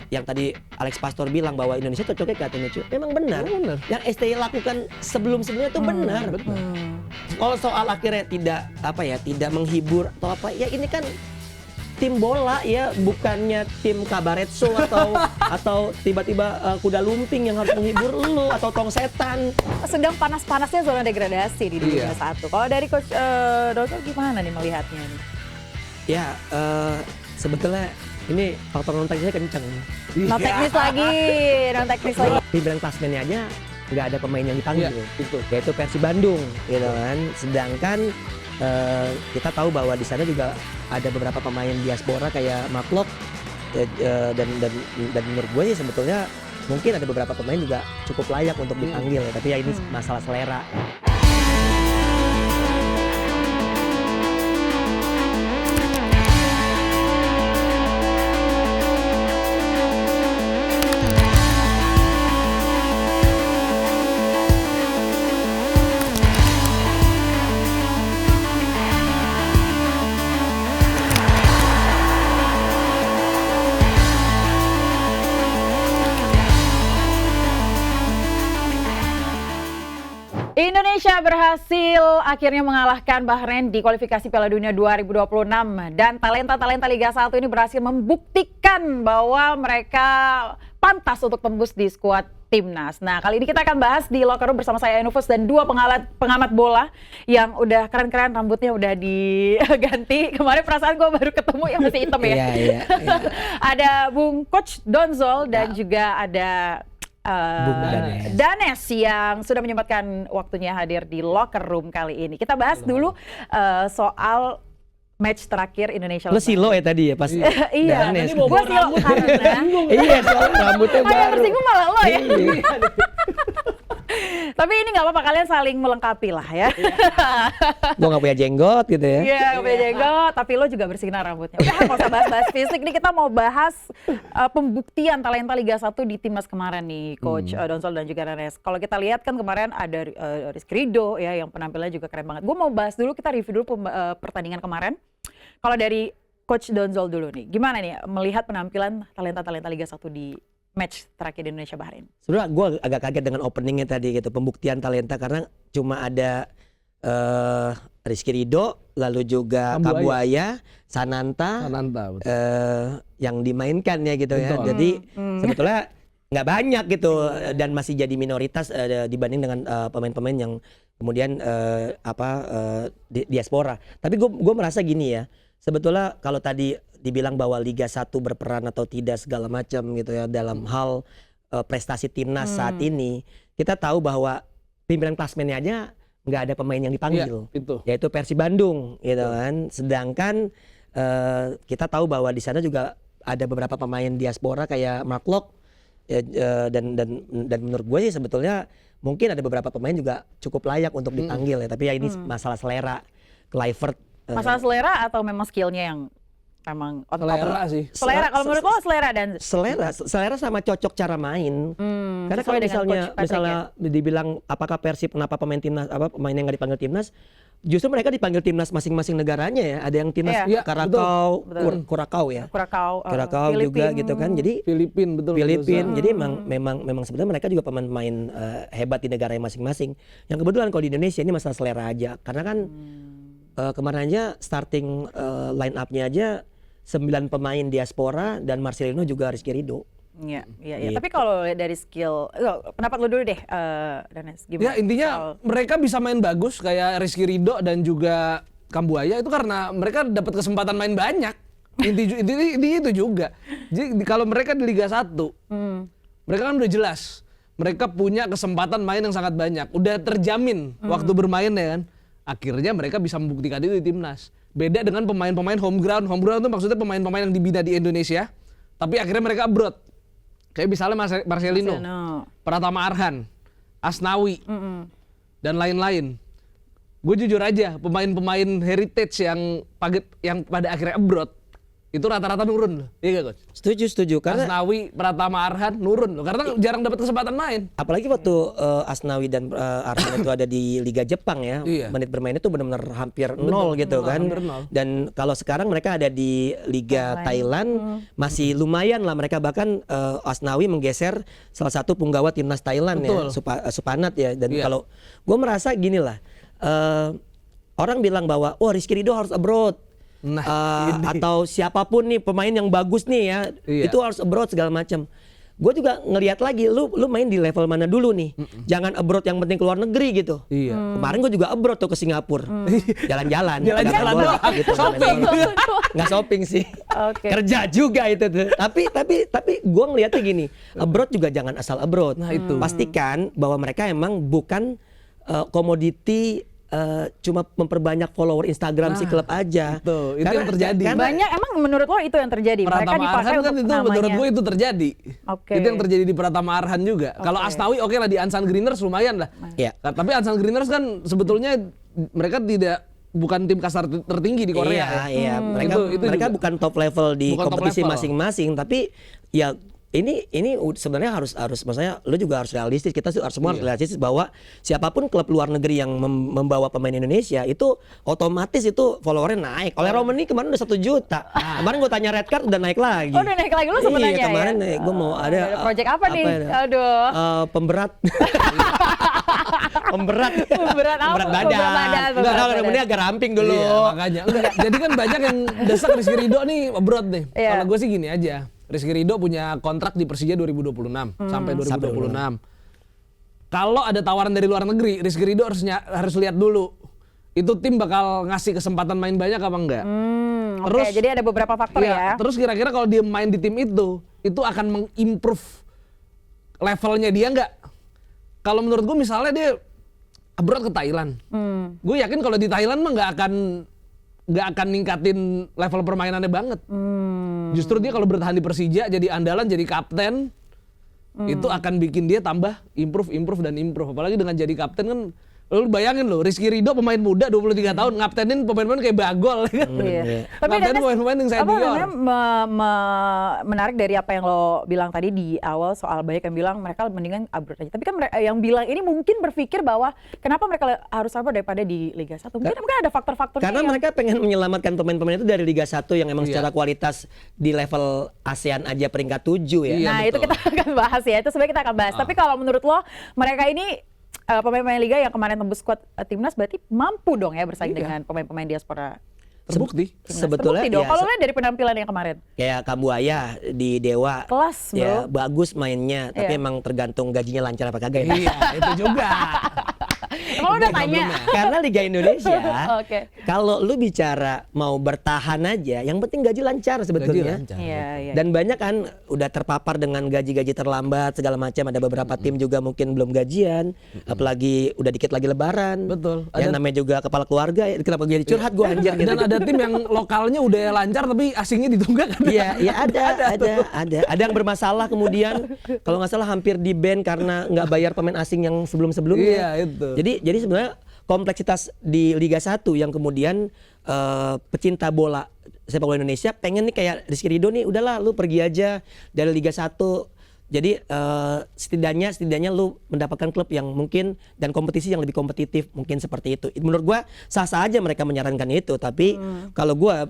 yang tadi Alex Pastor bilang bahwa Indonesia cocoknya ke Athena cuy. Memang benar. Yang STY lakukan sebelum-sebelumnya itu benar. Kalau soal akhirnya tidak menghibur atau apa, ya ini kan tim bola ya, bukannya tim kabaret show atau tiba-tiba kuda lumping yang harus menghibur lu atau tong setan. Sedang panas-panasnya zona degradasi di Liga 1. Kalau dari Coach Donsol gimana nih melihatnya nih? Ya, sebetulnya ini faktor non teknisnya kenceng. Non teknis lagi. Pimpinan klasmennya aja nggak ada pemain yang dipanggil, yaitu Persib Bandung, gitu kan. Sedangkan kita tahu bahwa di sana juga ada beberapa pemain diaspora kayak Mark Locke, dan menurut gue sih sebetulnya mungkin ada beberapa pemain juga cukup layak untuk dipanggil ya, tapi ya ini masalah selera. Indonesia berhasil akhirnya mengalahkan Bahrain di kualifikasi Piala Dunia 2026 dan talenta-talenta Liga 1 ini berhasil membuktikan bahwa mereka pantas untuk tembus di skuad timnas. Nah, kali ini kita akan bahas di Locker Room bersama saya Enufus dan dua pengamat bola yang udah keren-keren, rambutnya udah diganti. Kemarin perasaan gue baru ketemu yang masih hitam ya. Iya. Ada Bung Coach Donsol dan juga ada Danes yang sudah menyempatkan waktunya hadir di Locker Room kali ini. Kita bahas dulu soal match terakhir Indonesia. Lo silo ya tadi ya pas iya, Danes. Gue silo karena iya, soal rambutnya baru. yang tersinggung malah lo ya. Tapi ini nggak apa-apa, kalian saling melengkapi lah ya. Gue nggak punya jenggot gitu ya. Iya, nggak punya jenggot, tapi lo juga bersinar rambutnya. Udah, nggak usah bahas-bahas fisik nih, kita mau bahas pembuktian talenta Liga 1 di timnas kemarin nih, Coach Donsol dan juga Danes. Kalau kita lihat kan kemarin ada Rizky Ridho ya, yang penampilannya juga keren banget. Gue mau bahas dulu, kita review dulu pertandingan kemarin. Kalau dari Coach Donsol dulu nih, gimana nih melihat penampilan talenta-talenta Liga 1 di match terakhir di Indonesia Bahrain? Sebenarnya gue agak kaget dengan openingnya tadi gitu, pembuktian talenta, karena cuma ada Rizky Ridho, lalu juga Kambuaya, Sananta yang dimainkan ya gitu. Betul. Ya. Jadi sebetulnya nggak banyak gitu dan masih jadi minoritas dibanding dengan pemain-pemain yang kemudian diaspora. Tapi gue merasa gini ya, sebetulnya kalau tadi dibilang bahwa Liga 1 berperan atau tidak segala macam gitu ya dalam hal prestasi timnas saat ini, kita tahu bahwa pimpinan klasmennya aja nggak ada pemain yang dipanggil, yaitu Persib Bandung gitu kan. Sedangkan kita tahu bahwa di sana juga ada beberapa pemain diaspora kayak Mark Locke, dan menurut gue sih sebetulnya mungkin ada beberapa pemain juga cukup layak untuk dipanggil ya, tapi ya ini masalah selera. Kluivert masalah selera atau memang skillnya yang emang selera sih. Selera, kalau menurut lo selera dan selera sama cocok cara main. Karena kalau misalnya dibilang apakah Persib kenapa pemain timnas, pemain yang nggak dipanggil timnas, justru mereka dipanggil timnas masing-masing negaranya ya. Ada yang timnas Kurakau juga gitu kan. Jadi Filipin. Jadi memang sebenarnya mereka juga pemain hebat di negara masing-masing. Yang kebetulan kalau di Indonesia ini masalah selera aja. Karena kan kemarin aja starting line up-nya aja 9 pemain diaspora dan Marcelino juga Rizky Ridho. Iya. Gitu. Tapi kalau dari skill, pendapat lu dulu deh, Danes. Gimana? Ya intinya mereka bisa main bagus kayak Rizky Ridho dan juga Kambuaya itu karena mereka dapat kesempatan main banyak. Inti itu juga. Jadi kalau mereka di Liga 1, mereka kan udah jelas. Mereka punya kesempatan main yang sangat banyak. Udah terjamin waktu bermain ya kan. Akhirnya mereka bisa membuktikan itu di timnas. Beda dengan pemain-pemain home ground. Home ground itu maksudnya pemain-pemain yang dibina di Indonesia, tapi akhirnya mereka abroad. Kayak misalnya Marcelino, Pratama Arhan, Asnawi, dan lain-lain. Gue jujur aja, pemain-pemain heritage yang pada akhirnya abroad, itu rata-rata nurun loh. Iya gak, Coach? Setuju karena Asnawi, Pratama Arhan nurun loh karena jarang dapat kesempatan main. apalagi waktu Asnawi dan Arhan itu ada di Liga Jepang ya, Iya. menit bermain itu benar-benar hampir nol gitu kan. hampir nol. Dan kalau sekarang mereka ada di Liga Thailand masih lumayan lah, mereka bahkan Asnawi menggeser salah satu punggawa timnas Thailand ya, Betul. Supanat ya. Dan Iya. kalau gue merasa gini lah, orang bilang bahwa wah Rizky Ridho harus abroad. Nah, Atau siapapun nih pemain yang bagus nih ya, Iya. itu harus abroad segala macam. Gue juga ngelihat lagi, lu main di level mana dulu nih? Jangan abroad yang penting keluar negeri gitu. Iya. Kemarin gue juga abroad tuh ke Singapura, jalan-jalan, Jalan-jalan pegang bola, doang. gitu, Shopping. jalan-jalan. Nggak shopping sih, Oke. kerja juga itu tuh. Tapi gue ngelihatnya gini, abroad juga jangan asal abroad. Nah, itu. Pastikan bahwa mereka emang bukan komoditi. Cuma memperbanyak follower Instagram si klub aja. itu yang terjadi. Banyak emang menurut lo itu yang terjadi. Mereka Pratama dipakai Arhan kan untuk itu namanya. menurut gue itu terjadi. Oke. Itu yang terjadi di Pratama Arhan juga. Kalau Asnawi oke lah di Ansan Greeners lumayan lah. Iya. Tapi Ansan Greeners kan sebetulnya mereka bukan tim kasar tertinggi di Korea. Iya. Mereka Itu mereka juga. bukan top level di Bukan top kompetisi level. masing-masing, tapi ya ini sebenarnya harus maksudnya lu juga harus realistis, kita harus semua harus realistis bahwa siapapun klub luar negeri yang membawa pemain Indonesia itu otomatis itu followernya naik. Oleh Roman ini kemarin udah 1 juta. Kemarin gue tanya red card udah naik lagi. Oh, udah naik lagi, lu sempet nanya Iya, ya? kemarin gue mau ada project apa nih? ya? Aduh. Pemberat. Pemberat. Pemberat apa? Pemberat badan. Pemberat badan, Enggak, pemberat Roman badan. ini agak ramping dulu. Iya, makanya. Enggak, jadi kan banyak yang desak Rizky Ridho nih abroad nih. Iya. Kalau gue sih gini aja. Rizky Ridho punya kontrak di Persija 2026 sampai 2026. Kalau ada tawaran dari luar negeri, Rizky Ridho harus lihat dulu. Itu tim bakal ngasih kesempatan main banyak apa enggak? Oke, jadi ada beberapa faktor Iya, ya. terus kira-kira kalau dia main di tim itu akan mengimprove levelnya dia enggak? Kalau menurut gue misalnya dia abroad ke Thailand. Gue yakin kalau di Thailand mah nggak akan ningkatin level permainannya banget. Justru dia kalau bertahan di Persija jadi andalan, jadi kapten, itu akan bikin dia tambah improve. Apalagi dengan jadi kapten kan, lu bayangin loh, Rizky Ridho pemain muda 23 tahun ngaptenin pemain-pemain kayak Bagol kan. Iya. Tapi Ngaptenin Dennis, pemain-pemain yang apa senior. namanya, menarik dari apa yang lo bilang tadi di awal soal banyak yang bilang mereka mendingan abroad aja. Tapi kan mereka yang bilang ini mungkin berpikir bahwa kenapa mereka harus abroad daripada di Liga 1. Mungkin ada faktor-faktornya Karena yang... mereka pengen menyelamatkan pemain-pemain itu dari Liga 1 yang emang secara kualitas di level ASEAN aja peringkat 7 ya. Iya, Nah, betul. itu kita akan bahas ya. Itu sebenarnya kita akan bahas. Tapi kalau menurut lo, mereka ini pemain-pemain Liga yang kemarin tembus skuad timnas berarti mampu dong ya bersaing dengan pemain-pemain diaspora. Terbukti. Sebetulnya Terbukti dong. ya, Kalau lihat dari penampilan yang kemarin. kayak Kambuaya di Dewa. Kelas, Ya, bro. bagus mainnya, tapi Iya. emang tergantung gajinya lancar apa kagak ya. Iya, itu juga. Emang lo udah tanya? Karena Liga Indonesia, Oke. kalau lu bicara mau bertahan aja, yang penting gaji lancar sebetulnya. lancar. Iya, iya. Dan banyak kan udah terpapar dengan gaji-gaji terlambat segala macam. Ada beberapa tim juga mungkin belum gajian, apalagi udah dikit lagi Lebaran. Betul. Yang namanya juga kepala keluarga. Kenapa jadi curhat gue anjir gitu. Dan ada tim yang lokalnya udah lancar tapi asingnya ditunggak kan? Iya, ya ada. Ada yang bermasalah kemudian kalau nggak salah hampir di ban karena nggak bayar pemain asing yang sebelum-sebelumnya. Iya, itu. Jadi sebenarnya kompleksitas di Liga 1 yang kemudian pecinta bola sepak bola Indonesia pengen nih kayak Rizky Ridho nih, udahlah lu pergi aja dari Liga 1. Jadi setidaknya lu mendapatkan klub yang mungkin dan kompetisi yang lebih kompetitif, mungkin seperti itu. Menurut gua sah-sah aja mereka menyarankan itu, tapi kalau gua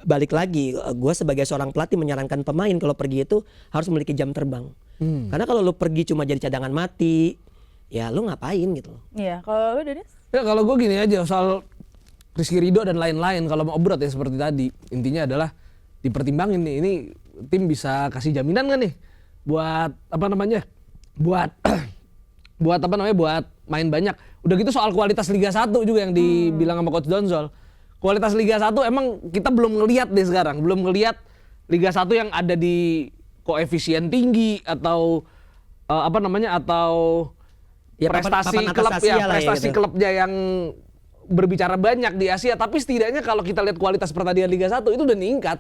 balik lagi, gua sebagai seorang pelatih menyarankan pemain kalau pergi itu harus memiliki jam terbang. Karena kalau lu pergi cuma jadi cadangan mati, ya lu ngapain gitu loh. Iya, kalau lu Dennis? Ya kalau gue gini aja soal Rizky Ridho dan lain-lain kalau mau abroad ya seperti tadi, intinya adalah dipertimbangin nih, ini tim bisa kasih jaminan kan nih buat apa namanya? Buat buat main banyak. Udah gitu soal kualitas Liga 1 juga yang dibilang sama Coach Donzol. Kualitas Liga 1 emang kita belum ngelihat deh sekarang, belum ngelihat Liga 1 yang ada di koefisien tinggi atau atau Ya, prestasi papan atas klub Asia ya, lah ya prestasi gitu. klubnya yang berbicara banyak di Asia, tapi setidaknya kalau kita lihat kualitas pertandingan Liga 1 itu udah meningkat.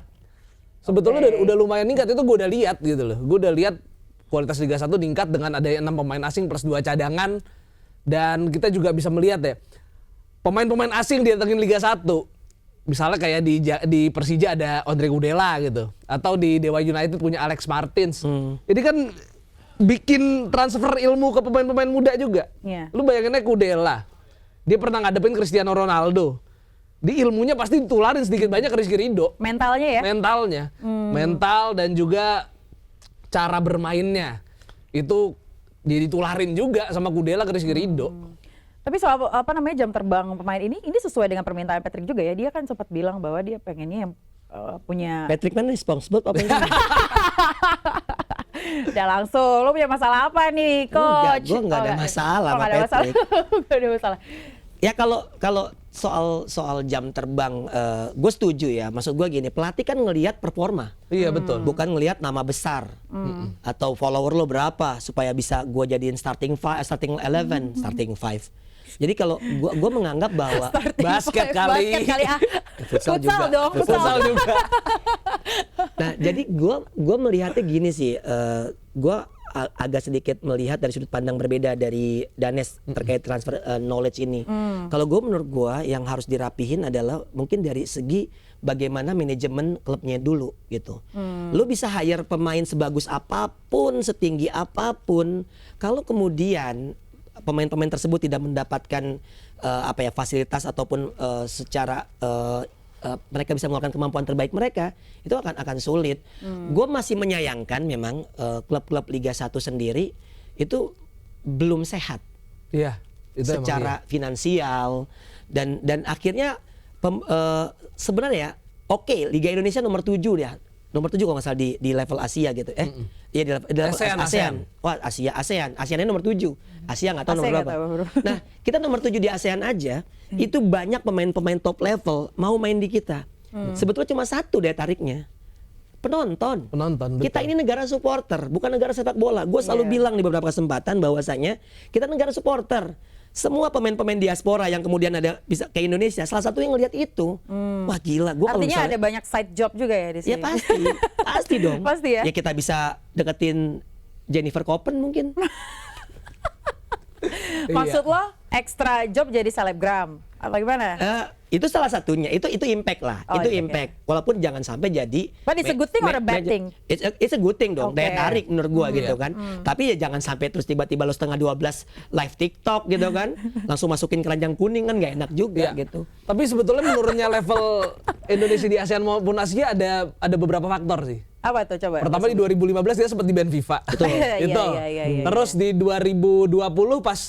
Sebetulnya udah lumayan meningkat, itu gue udah lihat gitu loh. Gue udah lihat kualitas Liga 1 meningkat dengan adanya 6 pemain asing plus 2 cadangan, dan kita juga bisa melihat ya pemain-pemain asing didatengin Liga 1 misalnya kayak di Persija ada Andre Gudela gitu, atau di Dewa United punya Alex Martins. Ini kan bikin transfer ilmu ke pemain-pemain muda juga. Iya. Lu bayanginnya Gudela, dia pernah ngadepin Cristiano Ronaldo. Di ilmunya pasti ditularin sedikit banyak ke Rizky Ridho. Mentalnya ya? Mentalnya, mental dan juga cara bermainnya itu ditularin juga sama Gudela ke Rizky Ridho. Tapi soal jam terbang pemain ini sesuai dengan permintaan Patrick juga ya. Dia kan sempat bilang bahwa dia pengennya yang punya Patrick mana SpongeBob apa ini? udah langsung, lo punya masalah apa nih, Coach? Gue nggak ada masalah sama nggak ada masalah. Patrick. Nggak ada masalah. Ya kalau soal jam terbang, gue setuju ya. Maksud gue gini, pelatih kan ngelihat performa. Iya betul. Bukan ngelihat nama besar atau follower lo berapa supaya bisa gue jadiin starting 11, starting 5. Jadi kalau gue menganggap bahwa Basket kali futsal juga. dong, futsal juga. Nah, jadi gue melihatnya gini sih, gue agak sedikit melihat dari sudut pandang berbeda dari Danes terkait transfer knowledge ini. Kalau menurut gue yang harus dirapihin adalah mungkin dari segi bagaimana manajemen klubnya dulu gitu. Lu bisa hire pemain sebagus apapun, setinggi apapun, kalau kemudian pemain-pemain tersebut tidak mendapatkan fasilitas ataupun secara mereka bisa mengeluarkan kemampuan terbaik mereka, itu akan sulit. Gue masih menyayangkan memang klub-klub Liga 1 sendiri itu belum sehat. Iya, itu secara finansial dan akhirnya sebenarnya oke, Liga Indonesia nomor 7 ya. Nomor 7 kalau nggak salah di level Asia gitu. Iya di level ASEAN. Wah, ASEAN-nya nomor 7. Asia nggak tahu nomor berapa. Nah, kita nomor 7 di ASEAN aja, itu banyak pemain-pemain top level mau main di kita. Sebetulnya cuma satu daya tariknya. Penonton. Betul. Kita ini negara supporter, bukan negara sepak bola. Gue selalu bilang di beberapa kesempatan bahwasanya kita negara supporter. Semua pemain-pemain diaspora yang kemudian ada bisa ke Indonesia, salah satu yang ngelihat itu, wah gila. Artinya ada banyak side job juga ya di sini. Ya pasti dong. Pasti ya. Ya kita bisa deketin Jennifer Koppen mungkin. Maksud lo extra job jadi selebgram apa gimana? Itu salah satunya. Itu impact lah. Itu impact. Okay. Walaupun jangan sampai jadi. But it's a good thing or a bad thing? It's a good thing dong. Okay. Daya tarik menurut gua gitu kan. Tapi ya jangan sampai terus tiba-tiba lo setengah 12 live TikTok gitu kan. Langsung masukin keranjang kuning kan nggak enak juga gitu. Tapi sebetulnya menurunnya level Indonesia di ASEAN maupun Asia ada beberapa faktor sih. Apa tuh coba? Pertama di 2015 dia sempat di ban FIFA. Betul. Itu. Terus di 2020 pas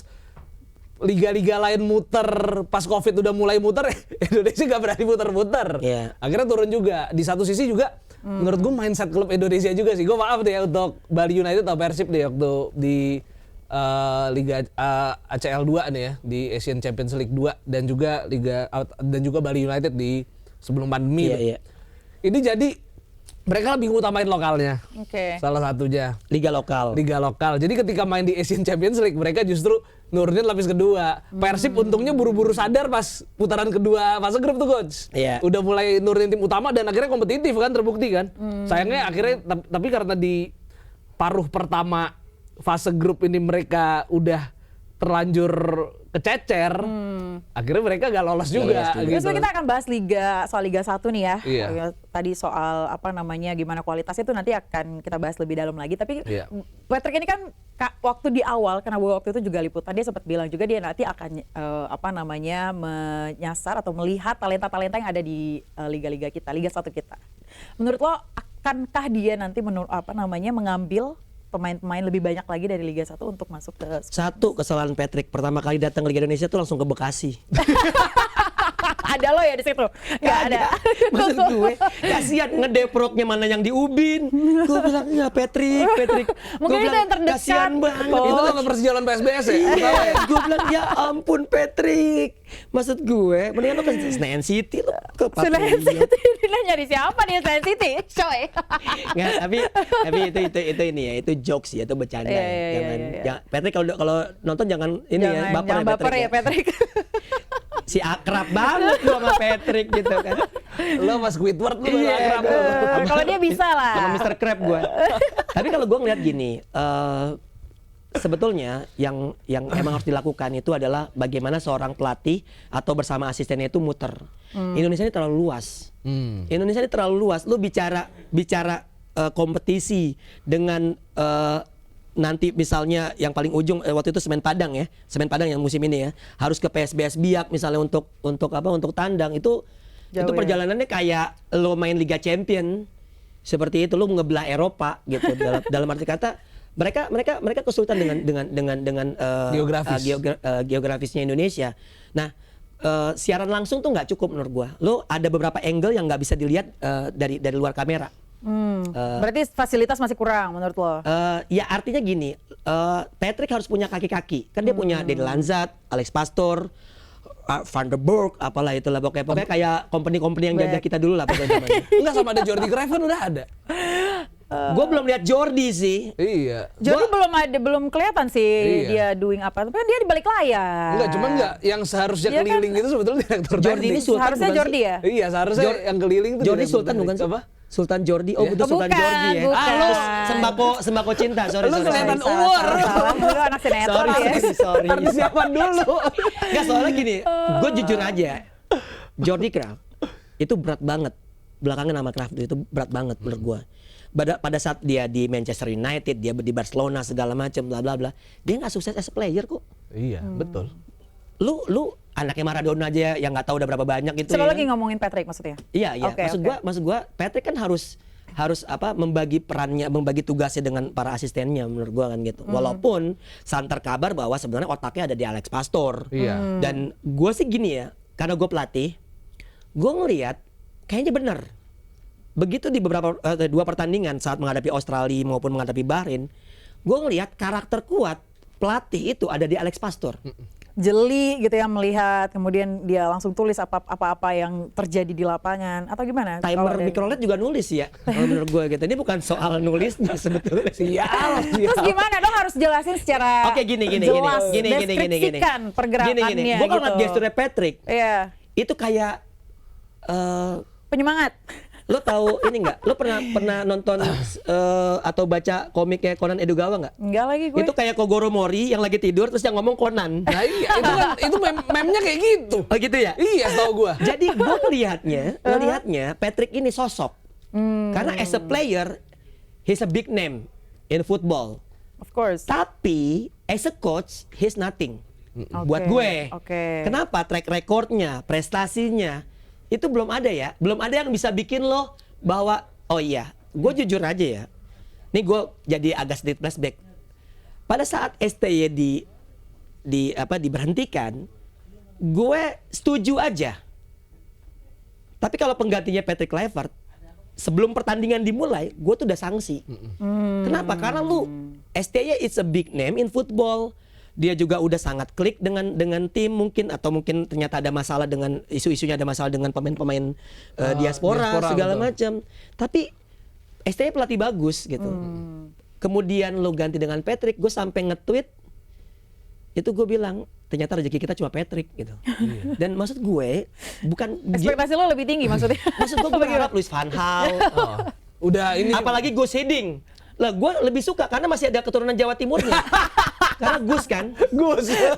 liga-liga lain muter, pas Covid udah mulai muter, Indonesia nggak berani muter-muter. Yeah. Akhirnya turun juga. Di satu sisi juga, menurut gue mindset klub Indonesia juga sih. Gue maaf deh untuk Bali United atau Persib deh waktu di Liga ACL 2 nih ya, di Asian Champions League 2 dan juga Bali United di sebelum pandemi. Yeah. Ini jadi mereka lebih ngutamain lokalnya. Salah satunya Liga lokal. Jadi ketika main di Asian Champions League mereka justru nurunin lapis kedua. Persib untungnya buru-buru sadar pas putaran kedua fase grup tuh coach. Udah mulai nurunin tim utama dan akhirnya kompetitif kan, terbukti kan. Sayangnya akhirnya tapi karena di paruh pertama fase grup ini mereka udah terlanjur kececer, akhirnya mereka gak lolos juga. Terus kita akan bahas soal Liga 1 nih ya. Tadi soal gimana kualitasnya itu nanti akan kita bahas lebih dalam lagi. Tapi Patrick ini kan waktu di awal, karena waktu itu juga liputan, dia sempat bilang juga dia nanti akan menyasar atau melihat talenta-talenta yang ada di liga-liga kita, Liga 1 kita. Menurut lo akankah dia nanti mengambil pemain-pemain lebih banyak lagi dari Liga 1 untuk masuk ke... Satu kesalahan Patrick, pertama kali datang ke Liga Indonesia tuh langsung ke Bekasi. Ada lo ya di situ? Nggak ada. Maksud gue, kasihan ngedeproknya mana yang di Ubin. Gue bilang, ya Patrick. Mungkin itu yang terdekat. Kasihan banget. Itu kan persejalan PSBS ya? Gue bilang, ya ampun Patrick. Maksud gue, mendingan lo ke Senayan City lo ke Patrick. Senayan City? Dia nyari siapa nih Senayan City? Coy. Nggak, tapi itu ini ya, itu jokes ya, itu bercanda. Jangan, Patrick kalau nonton jangan baper ya Patrick. Si akrab banget lu sama Patrick gitu kan. Lo sama Squidward lu akrab. Kalau dia bisa lah. Sama Mr. Crab gue. Tapi kalau gue ngeliat gini, sebetulnya yang emang harus dilakukan itu adalah bagaimana seorang pelatih atau bersama asistennya itu muter. Indonesia ini terlalu luas. Indonesia ini terlalu luas. Lu bicara kompetisi dengan nanti misalnya yang paling ujung waktu itu Semen Padang yang musim ini ya harus ke PSBS Biak misalnya untuk tandang itu Jauh ya. Perjalanannya kayak lo main Liga Champion seperti itu, lo ngebelah Eropa gitu dalam arti kata mereka kesulitan dengan geografisnya Indonesia. Nah siaran langsung tuh nggak cukup menurut gua. Lo ada beberapa angle yang nggak bisa dilihat dari luar kamera. Berarti fasilitas masih kurang menurut lo? Ya artinya gini, Patrick harus punya kaki-kaki. Kan dia punya Dede Lanzat, Alex Pastoor, Van der Burg, apalah itulah pokoknya kayak company-company yang jaga kita dulu lah pada zamannya. Enggak, sama ada Jordi Cruyff kan udah ada. Gue belum lihat Jordi sih. Iya. Jordi belum kelihatan sih dia doing apa. Tapi dia di balik layar. Enggak, cuman yang seharusnya Iya keliling itu sebetulnya direktur Jordi teknik. ini Sultan Seharusnya bukan Jordi sih? ya? Iya, seharusnya yang keliling itu Jordi direktur Sultan teknik. bukan sih? Apa? Sultan Jordi. Oh, betul Sultan bukan, Jordi ya. bukan. Lu sembako cinta, sorry. Lu kelihatan Salah, umur. salah. Lu anak sinetron ya. Sorry. Harus siapan dulu. Enggak, soalnya gini, gue jujur aja. Jordi Cruyff itu berat banget. Belakangan nama Cruyff itu berat banget menurut gue. Pada saat dia di Manchester United, dia di Barcelona segala macam bla bla bla, dia nggak sukses as a player kok. Iya, betul. Lu anaknya Maradona aja yang nggak tahu udah berapa banyak gitu. Coba ya lagi kan? ngomongin Patrick maksudnya. Iya. Oke, Maksud gua Patrick kan harus membagi perannya, membagi tugasnya dengan para asistennya menurut gua kan gitu. Walaupun santer kabar bahwa sebenarnya otaknya ada di Alex Pastoor. Iya. Dan gua sih gini ya, karena gua pelatih, gua ngelihat kayaknya benar. Begitu di beberapa dua pertandingan saat menghadapi Australia maupun menghadapi Bahrain, gua ngelihat karakter kuat pelatih itu ada di Alex Pastoor. Jeli gitu ya melihat, kemudian dia langsung tulis apa-apa yang terjadi di lapangan atau gimana? Timer Microlet juga nulis ya, kalau menurut gue gitu. Ini bukan soal nulisnya sebetulnya. Terus gimana dong, harus jelasin secara Oke, gini. jelas, Gini. deskripsikan pergerakannya Gue kalau ngeliat gitu. gesturnya Patrick, Iya, itu kayak penyemangat. lo tahu ini nggak? Lo pernah nonton atau baca komiknya Conan Edogawa nggak? Enggak lagi gue. Itu kayak Kogoro Mori yang lagi tidur terus yang ngomong Conan. Nah iya, itu meme-nya kayak gitu. Oh gitu ya? Iya, tahu gua. Jadi gue ngelihatnya Patrick ini sosok. Karena as a player, he's a big name in football. Of course. Tapi as a coach, he's nothing. Buat Oke, gue. oke. Kenapa? Track recordnya, prestasinya, itu belum ada ya. Belum ada yang bisa bikin lo bahwa, oh iya, gue jujur aja ya. Nih gue jadi agak sedikit flashback. Pada saat STY diberhentikan, gue setuju aja. Tapi kalau penggantinya Patrick Kluivert, sebelum pertandingan dimulai, gue tuh udah sanksi. Kenapa? Karena lu STY is a big name in football. Dia juga udah sangat klik dengan tim mungkin, atau mungkin ternyata ada masalah dengan isu-isunya, ada masalah dengan pemain-pemain diaspora segala macam. Tapi STY pelatih bagus gitu. Kemudian lo ganti dengan Patrick, gue sampai nge-tweet itu, gue bilang ternyata rezeki kita cuma Patrick gitu. Dan maksud gue bukan Ekspektasi lo lebih tinggi maksudnya. maksud gue berharap Luis Van Gaal. Udah ini Apalagi Gus Hiddink. Lah gue lebih suka karena masih ada keturunan Jawa Timurnya. Karena Gus kan.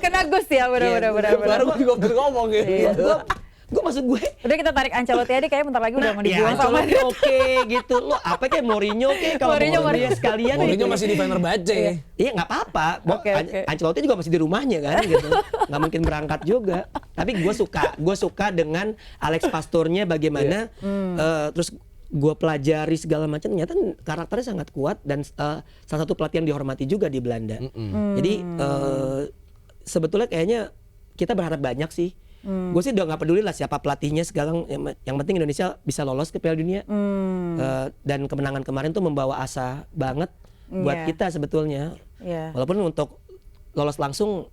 Kena Gus ya, benar. baru gua juga ngomong gitu. Gue maksud gue. Udah kita tarik Ancelotti aja, kayaknya bentar lagi udah mau dibuang sama Ancelotti oke gitu. Lo apa kayak Mourinho kalau Mourinho mau dia sekalian. Mourinho gitu. masih di Fenerbahce. Iya nggak apa-apa. Oke. Ancelotti juga masih di rumahnya kan gitu. Nggak mungkin berangkat juga. Tapi gue suka dengan Alex Pastoornya bagaimana. Terus gue pelajari segala macam, ternyata karakternya sangat kuat dan salah satu pelatih yang dihormati juga di Belanda. Jadi sebetulnya kayaknya kita berharap banyak sih. Gue sih udah nggak peduli lah siapa pelatihnya sekarang. Yang penting Indonesia bisa lolos ke Piala Dunia. Dan kemenangan kemarin tuh membawa asa banget buat kita sebetulnya. Walaupun untuk lolos langsung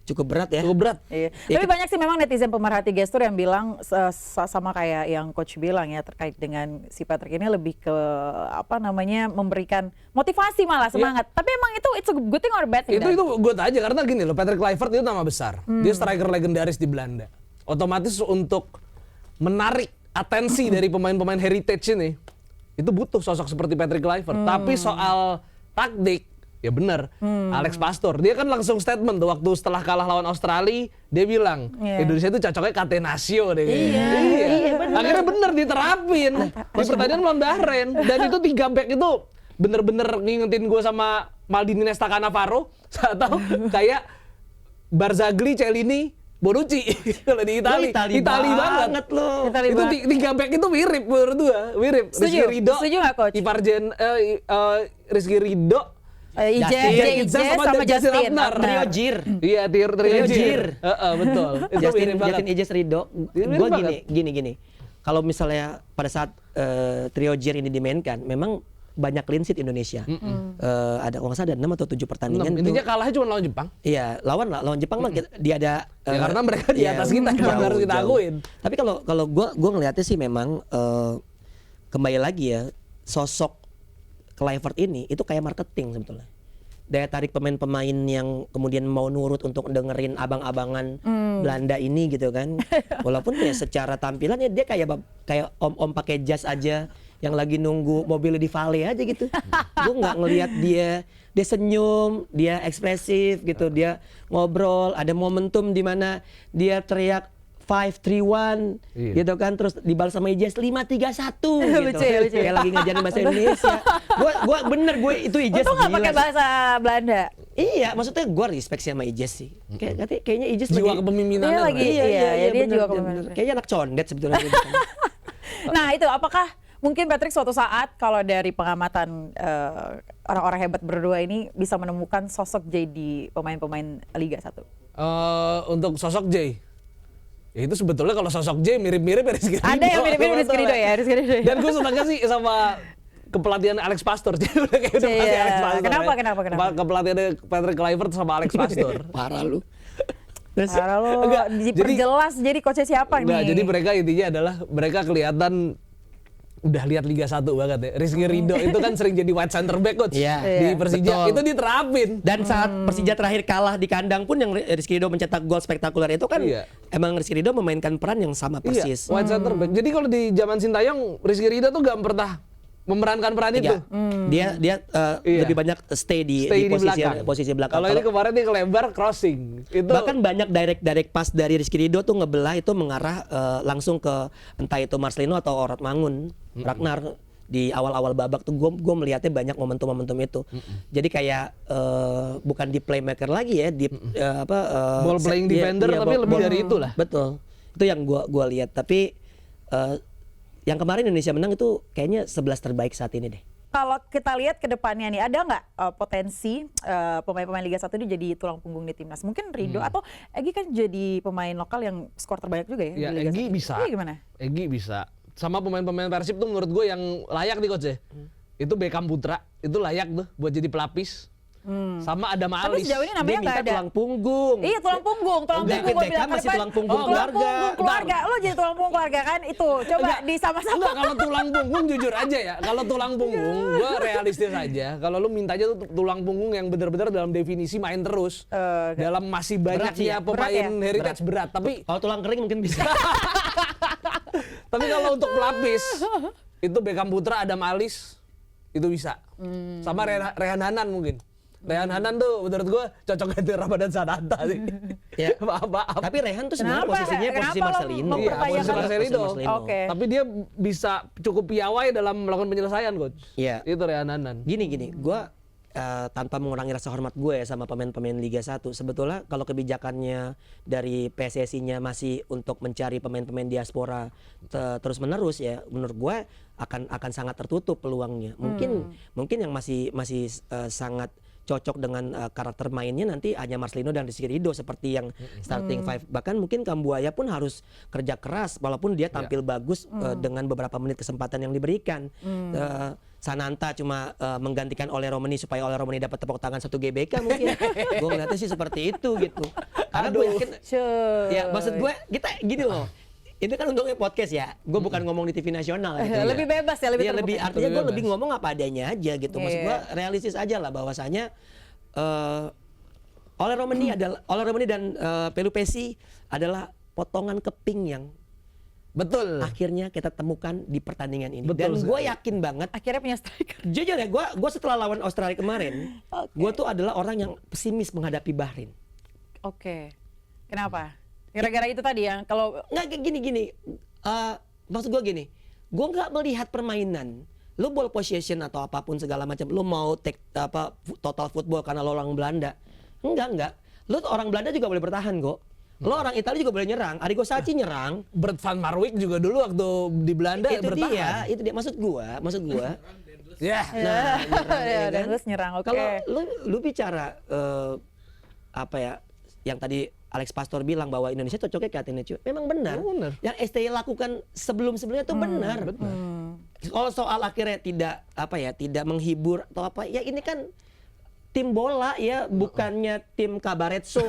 cukup berat ya. Cukup berat. Iya. Tapi banyak sih memang netizen pemerhati gestur yang bilang sama kayak yang coach bilang ya, terkait dengan si Patrick ini lebih ke memberikan motivasi malah semangat. Tapi emang itu it's a good thing or bad thing? Itu gue aja karena gini loh, Patrick Kluivert itu nama besar. Dia striker legendaris di Belanda. Otomatis untuk menarik atensi dari pemain-pemain heritage ini, itu butuh sosok seperti Patrick Kluivert. Tapi soal taktik, Ya benar, Alex Pastor. Dia kan langsung statement tuh waktu setelah kalah lawan Australia, dia bilang Indonesia itu cocoknya Catenaccio deh. Iya. Akhirnya bener diterapin di pertandingan melawan Bahrain. Dan itu 3 back itu bener-bener ngingetin gue sama Maldini, Nesta, Cannavaro atau kayak Barzagli, Cellini, Bonucci kalau di Itali. Itali banget loh. Itu 3 back itu mirip menurut gue, mirip. Setuju? Rizky Ridho, Setuju nggak, Coach? Rizky Ridho, IJ sama Justin. Trio Jir. Iya, trio Jir. Betul. Itu mirip banget. Justin Ijes Ridho. Mirip Gue banget. gini. Kalau misalnya pada saat trio Jir ini dimainkan, memang banyak clean sheet Indonesia. Ada kalau nggak salah ada 6 atau 7 pertandingan. Intinya kalahnya cuma lawan Jepang. Iya, lawan Jepang mah dia ada Ya, karena mereka di atas kita, jauh, harus kita jauh. akuin. Tapi kalau gua ngelihatnya sih memang kembali lagi ya, sosok Kluivert ini itu kayak marketing sebetulnya. Daya tarik pemain-pemain yang kemudian mau nurut untuk dengerin abang-abangan Belanda ini gitu kan. Walaupun ya secara tampilan ya dia kayak om-om pakai jas aja yang lagi nunggu mobilnya di vale aja gitu. Gue nggak ngelihat dia senyum, dia ekspresif gitu, dia ngobrol, ada momentum di mana dia teriak 5-3-1 gitu kan, terus dibalas sama Ijes 5-3-1 gitu. Lucu ya. Kayak lagi ngajarin bahasa Indonesia. Gue itu Ijes Untung nggak gila pakai sih. bahasa Belanda. Iya, maksudnya gue respect sama Ijes sih. Kayaknya Ijes Jiwa lagi kepemimpinannya. Dia lagi- Bro. Iya, dia bener, juga bener. kepemimpinan. Kayaknya anak condet sebetulnya. Nah itu apakah mungkin Patrick suatu saat kalau dari pengamatan orang-orang hebat berdua ini bisa menemukan sosok jadi pemain-pemain Liga 1? Untuk sosok J, ya itu sebetulnya kalau sosok J mirip-mirip ya Rizky Ridho. Ada yang mirip-mirip Rizky Ridho ya, Rizky Ridho. Dan gue senangnya sih sama kepelatihan Alex Pastor. Jadi udah kayak udah Iya. pasti Alex Pastor. Kenapa, ya. kenapa? Kepelatihan Patrick Kluivert sama Alex Pastor. Parah lu. Parah lo, Enggak, diperjelas jadi coachnya siapa Enggak, nih? jadi mereka intinya adalah mereka kelihatan udah lihat Liga 1 banget ya. Rizky Ridho itu kan sering jadi wide center back coach Iya. di Iya. Persija. Betul. Itu diterapin. Dan saat Persija terakhir kalah di kandang pun yang Rizky Ridho mencetak gol spektakuler itu kan Iya. emang Rizky Ridho memainkan peran yang sama persis. Iya, wide center back. Jadi kalau di zaman Sintayong, Rizky Ridho tuh gak pernah memerankan peran itu. Iya. Dia Iya. lebih banyak stay di posisi belakang. Kalau ini kemarin dia kelebar crossing. Itu Bahkan banyak direct pass dari Rizky Ridho tuh ngebelah itu mengarah langsung ke entah itu Marcelino atau Orad Mangun, Ragnar di awal-awal babak tuh gue melihatnya banyak momentum-momentum itu. Jadi kayak bukan di playmaker lagi ya, di Ball playing defender, tapi lebih dari itu lah. Betul. Itu yang gue lihat. Tapi yang kemarin Indonesia menang itu kayaknya 11 terbaik saat ini deh. Kalau kita lihat ke depannya nih, ada nggak potensi pemain-pemain Liga 1 ini jadi tulang punggung di timnas? Mungkin Ridho atau Egy kan jadi pemain lokal yang skor terbanyak juga ya, Ya, di Liga Egy 1. bisa. Iya gimana? Egy bisa. Sama pemain-pemain Persib tuh menurut gue yang layak nih coach ya. Itu Beckham Putra, itu layak tuh buat jadi pelapis. Sama Adam Tapi Alis. sejauh ini namanya Dia nggak minta ada. tulang punggung. Iya tulang punggung David gua Beckham bilang ke masih depan. tulang punggung Tulang keluarga. punggung keluarga. Lo jadi tulang punggung keluarga kan itu. Coba disama-sama. Enggak, kalau tulang punggung jujur aja ya. Kalau tulang punggung, gue realistis aja. Kalau lu mintanya tuh tulang punggung yang benar-benar dalam definisi main terus. Dalam masih banyaknya Berat ya? pemain heritage berat. Tapi Kalau tulang kering mungkin bisa. kalau untuk pelapis, itu Beckham Putra, Adam Alis, itu bisa. Sama Rehan Hanan mungkin. Rehan Hanan tuh menurut gue cocok ganti Ramadan Sananta sih. Ya. Maaf. Tapi Rehan tuh sebenarnya Kenapa? posisinya posisi Kenapa lo Marcelino. mempertanyakan? Iya, posisi Marcelino. Oke. Tapi dia bisa cukup piawai dalam melakukan penyelesaian, coach. Iya. Itu Rehan Hanan. Gini, gue tanpa mengurangi rasa hormat gue ya sama pemain-pemain Liga 1, sebetulnya kalau kebijakannya dari PSSI-nya masih untuk mencari pemain-pemain diaspora terus menerus ya, menurut gue akan sangat tertutup peluangnya. Mungkin yang masih sangat cocok dengan karakter mainnya nanti hanya Marcelino dan Rizky Ridho seperti yang starting five. Bahkan mungkin Kambuaya pun harus kerja keras walaupun dia tampil bagus dengan beberapa menit kesempatan yang diberikan. Sananta cuma menggantikan Ole Romani supaya Ole Romani dapat tepuk tangan 1 GBK mungkin. Gue ngeliatnya sih seperti itu gitu. Karena gue yakin, ya maksud gue kita gini loh. Itu kan untungnya podcast ya. Gue bukan ngomong di TV nasional gitu. Lebih bebas ya, lebih Iya, terbuka. lebih artinya gue Lebih lebih ngomong apa adanya aja gitu. Maksud gue realistis aja lah bahwasanya Ole Romani dan Pelupesi adalah potongan keping yang Betul. akhirnya kita temukan di pertandingan ini. Betul Dan gue sekali. yakin banget, Akhirnya punya striker. jujur ya, gue setelah lawan Australia kemarin, gue tuh adalah orang yang pesimis menghadapi Bahrain. Oke. Kenapa? Gara-gara itu tadi yang kalau Nggak kayak gini. Maksud gue gini, gue nggak melihat permainan. Lu ball possession atau apapun segala macam, lu mau take total football karena lo orang Belanda. Enggak. Lu tuh orang Belanda juga boleh bertahan kok. Lo orang Italia juga boleh nyerang. Arrigo Sacchi nyerang. Bert van Marwijk juga dulu waktu di Belanda bertahan. Itu dia maksud gua. Ya. Nah, nyerang, ya, kan? dan terus nyerang. Oke. Kalau lu bicara apa ya, yang tadi Alex Pastor bilang bahwa Indonesia cocoknya ke Athletic, memang benar. Benar. Yang STY lakukan sebelum-sebelumnya itu benar. Kalau soal akhirnya tidak menghibur atau apa, ya ini kan tim bola ya, bukannya tim kabaretso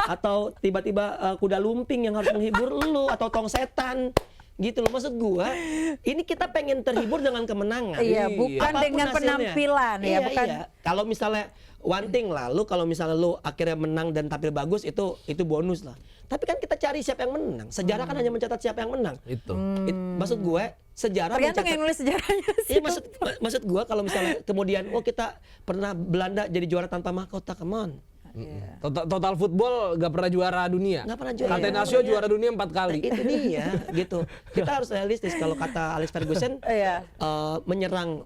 atau tiba-tiba kuda lumping yang harus menghibur lu atau tong setan. Gitu loh, maksud gua ini kita pengen terhibur dengan kemenangan. Iya, bukan Apapun dengan hasilnya. penampilan ya, bukan. Iya. Kalau misalnya one thing lah, kalau misalnya lu akhirnya menang dan tampil bagus itu bonus lah. Tapi kan kita cari siapa yang menang. Sejarah kan hanya mencatat siapa yang menang. Itu. Maksud gue sejarah Tergantung mencatat. yang nulis sejarahnya sih. Iya, maksud gue kalau misalnya kemudian kita pernah Belanda jadi juara tanpa mahkota, come on. Total football gak pernah juara dunia. Nggak pernah juara. Catenaccio Iya. juara dunia 4 kali. Itu dia gitu. Kita harus realistis kalau kata Alex Ferguson, Iya. menyerang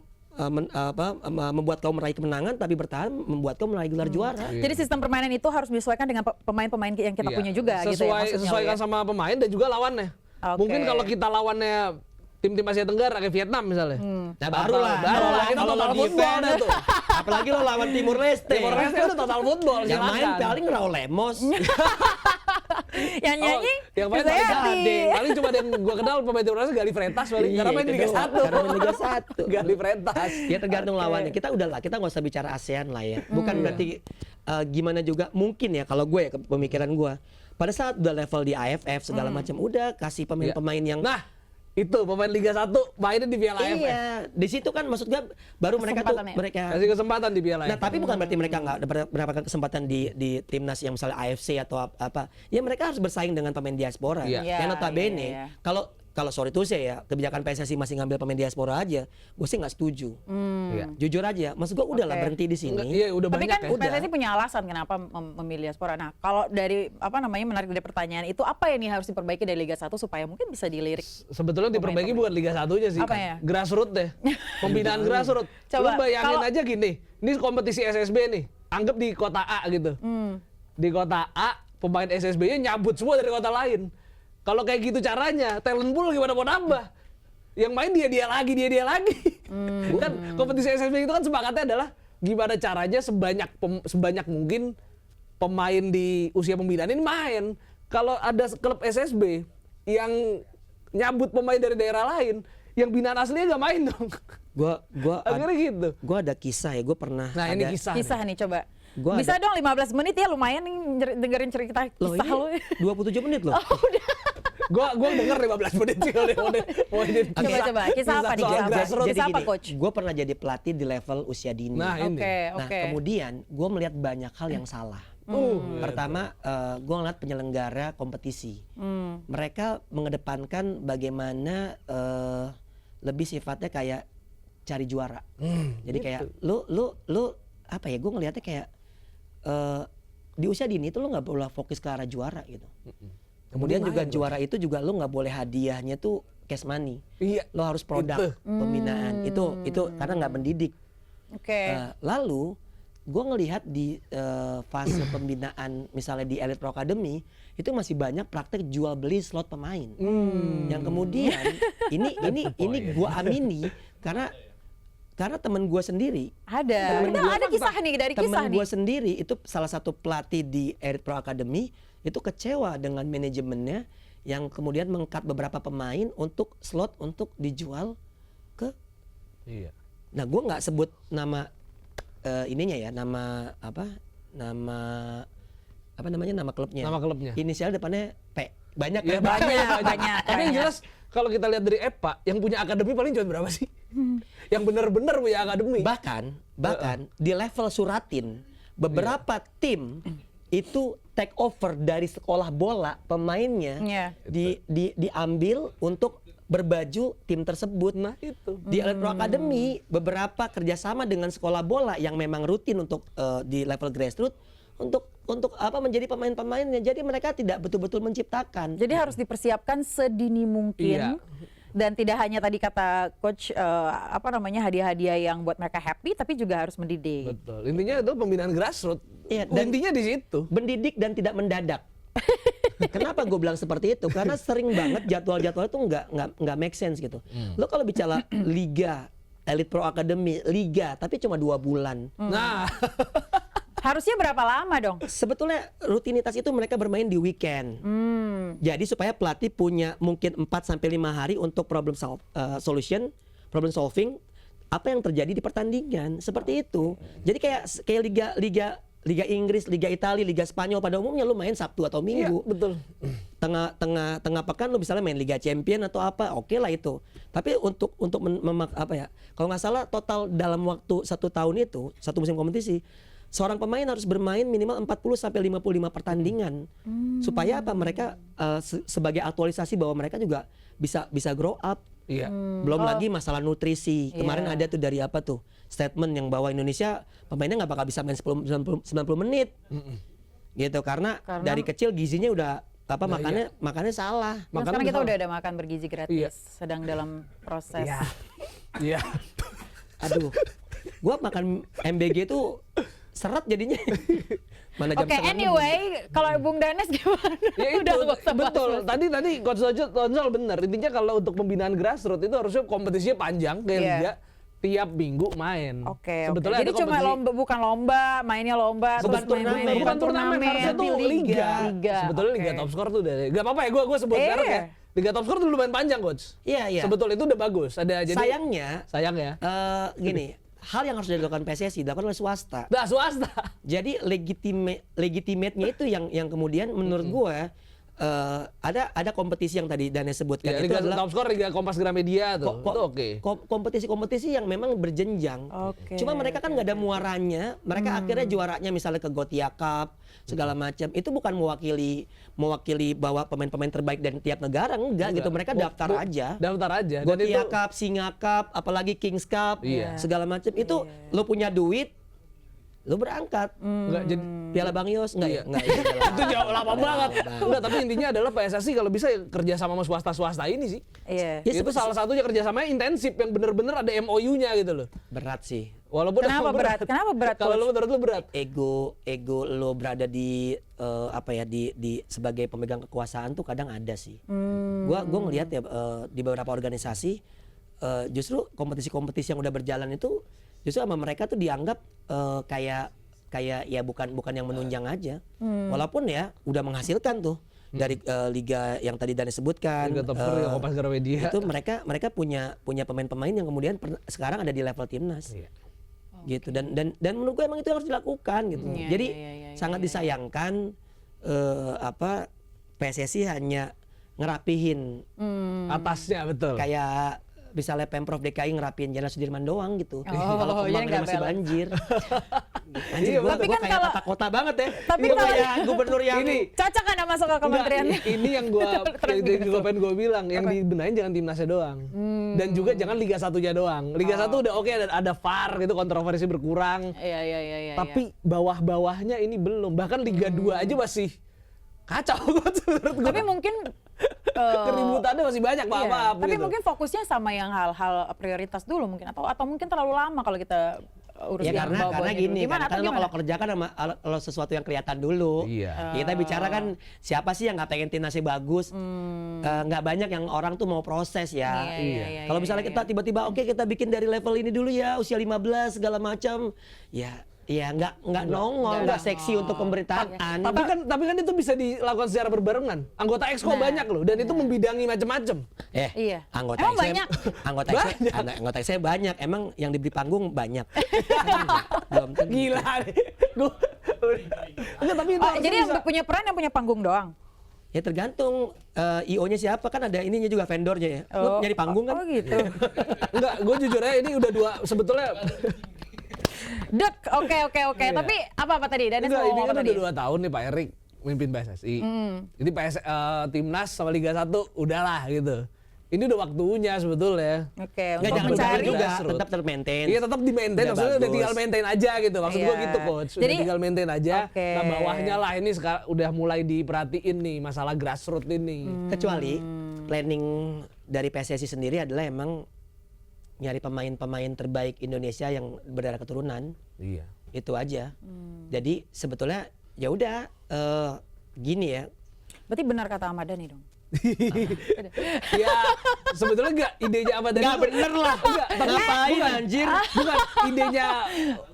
membuat kau meraih kemenangan, tapi bertahan membuat kau meraih gelar juara. Jadi sistem permainan itu harus menyesuaikan dengan pemain-pemain yang kita Iya. punya juga gitu ya maksudnya. Sesuaikan ya. sama pemain dan juga lawannya. Oke. Mungkin kalau kita lawannya tim-tim Asia Tenggara kayak Vietnam misalnya. Nah, barulah itu kalau total lagi football fan, dah tuh. apalagi lo lawan Timur Leste. Timor Leste itu total football. Yang main silakan. paling Raul Lemos. Yang nyanyi yang paling Krisdayanti. paling cuma yang gua kenal pemain Timor Leste Gali Freitas paling karena main Iya, Liga itu 1. doang. Karena main Liga 1. Gali Freitas. Ya tergantung lawannya. Kita nggak usah bicara ASEAN lah ya. Bukan berarti gimana juga mungkin ya kalau gue ya pemikiran gue. Pada saat udah level di AFF segala macam udah kasih pemain-pemain yang Nah, itu pemain Liga 1 mainnya di Piala AFF. iya, di situ kan maksud gue baru mereka tuh Kesempatannya. mereka. Kasih kesempatan di Piala Nah, AFF. tapi bukan berarti mereka nggak mendapatkan kesempatan di timnas yang misalnya AFC atau apa. Ya mereka harus bersaing dengan pemain diaspora. Iya. Yang notabene Iya. kalau sorry tuh saya ya, kebijakan PSSI masih ngambil pemain diaspora aja, gue sih nggak setuju. Iya. Jujur aja, maksud gue udahlah Oke. berhenti di sini. Iya, udah Tapi banyak kan ya. PSSI punya alasan kenapa memilih diaspora. Nah, kalau dari menarik dari pertanyaan itu apa yang harus diperbaiki dari Liga 1 supaya mungkin bisa dilirik? Sebetulnya diperbaiki bukan Liga 1-nya sih. Apa ya? Grassroots deh. Pembinaan grassroots. Coba, Lu bayangin kalau- aja gini. Ini kompetisi SSB nih. Anggap di kota A gitu. Di kota A, pemain SSB-nya nyabut semua dari kota lain. Kalau kayak gitu caranya, talent pool gimana mau nambah? Yang main dia lagi. Kan kompetisi SSB itu kan sepakatnya adalah gimana caranya sebanyak mungkin pemain di usia pembinaan ini main. Kalau ada klub SSB yang nyabut pemain dari daerah lain, yang binaan aslinya gak main dong. Akhirnya gitu. Gue ada kisah ya, gue pernah. Nah, ini kisah. Kisah nih coba. Gua Bisa dong 15 menit ya lumayan nih dengerin cerita Loh, kisah lo. ini 27 menit loh. Gua denger 15 menit sih kalau mau Coba kisah apa nih? soal Kisah apa? grassroots. Kisah apa, Coach? Gue pernah jadi pelatih di level usia dini. Nah, ini. Nah, kemudian gue melihat banyak hal yang salah. Pertama, gue ngeliat penyelenggara kompetisi. Mereka mengedepankan bagaimana lebih sifatnya kayak cari juara. Jadi kayak lu apa ya? Gue ngelihatnya kayak di usia dini itu lu nggak boleh fokus ke arah juara gitu. Kemudian juga juara itu juga lu nggak boleh hadiahnya tuh cash money. Iya. Lo harus produk pembinaan. Itu karena nggak mendidik. Oke. Lalu gue ngelihat di fase pembinaan misalnya di Elite Pro Academy itu masih banyak praktek jual beli slot pemain. Yang kemudian ini gue amini karena temen gue sendiri. Ada kisah nih dari kisah Temen nih. gue sendiri itu salah satu pelatih di Elite Pro Academy itu kecewa dengan manajemennya yang kemudian meng-cut beberapa pemain untuk slot untuk dijual ke. Iya. Nah, gue nggak sebut nama ininya ya, nama klubnya. Nama klubnya. Inisial depannya P. Banyak Ya, kan? banyak. Tapi yang jelas kalau kita lihat dari EPA, yang punya akademi paling cuma berapa sih? Yang benar-benar punya akademi. Bahkan di level Suratin beberapa tim itu take over dari sekolah bola pemainnya Iya. diambil untuk berbaju tim tersebut. Nah itu. Di Elite Pro Academy beberapa kerjasama dengan sekolah bola yang memang rutin untuk di level grassroots untuk apa menjadi pemain-pemainnya. Jadi mereka tidak betul-betul menciptakan. Jadi harus dipersiapkan sedini mungkin. Iya. Dan tidak hanya tadi kata coach hadiah-hadiah yang buat mereka happy, tapi juga harus mendidik. Betul. Intinya itu pembinaan grassroots. Iya, dan- Intinya di situ. Mendidik dan tidak mendadak. Kenapa gue bilang seperti itu? Karena sering banget jadwal-jadwal itu nggak make sense gitu. Lo kalau bicara liga, Elite Pro Academy, liga, tapi cuma 2 bulan. Nah, Harusnya berapa lama dong? Sebetulnya rutinitas itu mereka bermain di weekend. Jadi supaya pelatih punya mungkin 4-5 hari untuk problem solving apa yang terjadi di pertandingan. Seperti itu. Jadi kayak Liga Inggris, Liga Italia, Liga Spanyol pada umumnya lu main Sabtu atau iya, Minggu. betul. Tengah pekan lu misalnya main Liga Champion atau apa, oke lah itu. Tapi untuk kalau nggak salah total dalam waktu 1 tahun itu, 1 musim kompetisi, seorang pemain harus bermain minimal 40-55 pertandingan. Supaya apa? Mereka sebagai aktualisasi bahwa mereka juga bisa grow up. Iya. Belum lagi masalah nutrisi. Iya. Kemarin ada tuh dari apa tuh? Statement yang bahwa Indonesia pemainnya nggak bakal bisa main 90 menit. Gitu karena dari kecil gizinya udah makannya salah. Nah, Makan sekarang kita bersama. udah ada makan bergizi gratis, Iya. sedang dalam proses. Iya. Aduh. Gua makan MBG tuh seret jadinya. Mana jam Oke, setengah enam. anyway, kalau Bung Danes gimana? Ya itu, Udah nggak usah bahas betul. lagi. Tadi Coach Tonjol benar. Intinya kalau untuk pembinaan grassroots itu harusnya kompetisinya panjang kayak Iya. liga, tiap minggu main. Oke. Sebetulnya Jadi ada cuma kompetisi- lomba, bukan lomba, mainnya lomba, Bukan terus main-main. turnamen. bukan turnamen, harusnya tuh tapi liga. Sebetulnya oke. liga top score tuh udah. Gak apa-apa ya, gue sebut Iya. merek ya. Liga top score tuh lumayan panjang, Coach. Iya. Sebetulnya itu udah bagus. Ada jadi Sayang ya. ya. Gini, hal yang harus dilakukan PSSI dilakukan oleh swasta. Nah, swasta. Jadi legitimate-nya itu yang kemudian menurut gue ada kompetisi yang tadi Dane sebutkan Ya, itu Liga adalah top score, Liga Kompas Gramedia tuh. Itu oke. kompetisi-kompetisi yang memang berjenjang. Oke, Cuma mereka kan nggak ada muaranya. Mereka akhirnya juaranya misalnya ke Gothia Cup segala macam. Itu bukan mewakili bahwa pemain-pemain terbaik dari tiap negara, enggak gitu. Mereka daftar aja. Daftar aja. Dan Gothia itu Cup, Singa Cup, apalagi Kings Cup, Iya. segala macam. Itu lo punya duit, lo berangkat. enggak jadi Piala Bang Yos enggak Iya. ya? Enggak. itu jauh lama banget. Enggak, tapi intinya adalah PSSI kalau bisa ya kerja sama swasta-swasta ini sih. Iya. Ya, Itu salah satunya kerjasamanya intensif yang bener-bener ada MOU-nya gitu loh. Berat sih. Walaupun Kenapa emang berat? Kenapa berat, Kalau Coach? lu menurut lu berat. Ego lo berada di di sebagai pemegang kekuasaan tuh kadang ada sih. Gua ngelihat ya di beberapa organisasi justru kompetisi-kompetisi yang udah berjalan itu justru sama mereka tuh dianggap kayak ya bukan yang menunjang aja. Walaupun ya udah menghasilkan tuh dari liga yang tadi Dani sebutkan. Liga top score, Liga Kompas Gramedia. Itu mereka punya pemain-pemain yang kemudian sekarang ada di level timnas. Iya. Gitu dan menurut gue emang itu harus dilakukan gitu. Iya, Jadi iya, sangat disayangkan PSSI hanya ngerapihin Atasnya betul. kayak misalnya Pemprov DKI ngerapihin Jalan Sudirman doang gitu. Oh, Kalau jadi Kemang nggak masih belok. banjir. Anjir, Iya, gua tapi kan kayak kalau- tata kota banget ya. Tapi Gua kalau- kayak gubernur yang Ini Cocok kan masuk ke kementerian? ini yang gua yang juga pengen gue bilang, yang dibenahin jangan timnasnya doang. Dan juga jangan Liga 1-nya doang. Liga 1 udah oke, ada VAR gitu, kontroversi berkurang. Iya. Tapi bawah-bawahnya ini belum. Bahkan Liga 2 aja masih kacau menurut gua. Tapi mungkin Keributannya masih banyak, iya, maaf. tapi gitu. mungkin fokusnya sama yang hal-hal prioritas dulu mungkin atau mungkin terlalu lama kalau kita urus ya yang karena bawah-bawahnya gini dulu. Gimana, kan atau lo gimana? kalau kerja kan sama lo sesuatu yang kelihatan dulu. Iya. Kita bicara kan siapa sih yang nggak pengen timnasnya bagus? Nggak banyak yang orang tuh mau proses ya. Iya. Kalau misalnya kita tiba-tiba oke kita bikin dari level ini dulu ya usia 15 segala macam, ya nggak nongol, nggak seksi untuk pemberitaan. Tapi kan itu bisa dilakukan secara berbarengan. Anggota Exco banyak loh, dan itu membidangi macam-macam. Iya. Anggota Emang saya banyak? anggota saya banyak. Emang yang diberi panggung banyak. Belum tentu. Gila nih. Enggak, tapi itu Oh, harusnya jadi yang bisa. punya peran yang punya panggung doang. Ya tergantung IO-nya siapa, kan ada ininya juga vendornya ya. Lu nyari panggung kan? Oh gitu. Enggak, gue jujur aja ini udah dua sebetulnya Dek, oke. Iya. Tapi apa tadi? Danes Enggak, mau ini apa kan tadi? udah 2 tahun nih Pak Erik mimpin PSSI. Jadi Timnas sama Liga 1 udahlah gitu. Ini udah waktunya sebetulnya. Oke, Nggak, untuk jangan mencari berhenti juga, grassroots. tetap termaintain. Iya tetap di maintain, Udah maksudnya udah bagus. tinggal maintain aja gitu. Maksud gua Iya. gitu coach. Udah Jadi- tinggal maintain aja. Oke. Nah bawahnya lah ini sekarang udah mulai diperhatiin nih masalah grassroots ini. Kecuali planning dari PSSI sendiri adalah emang nyari pemain-pemain terbaik Indonesia yang berdarah keturunan. Iya. Itu aja. Jadi sebetulnya ya udah gini ya. Berarti benar kata Ahmad Dhani dong. Ya sebetulnya enggak idenya apa tadi? Nggak bener lah. Enggak, tapi Ngapain, bukan, anjir? Bukan idenya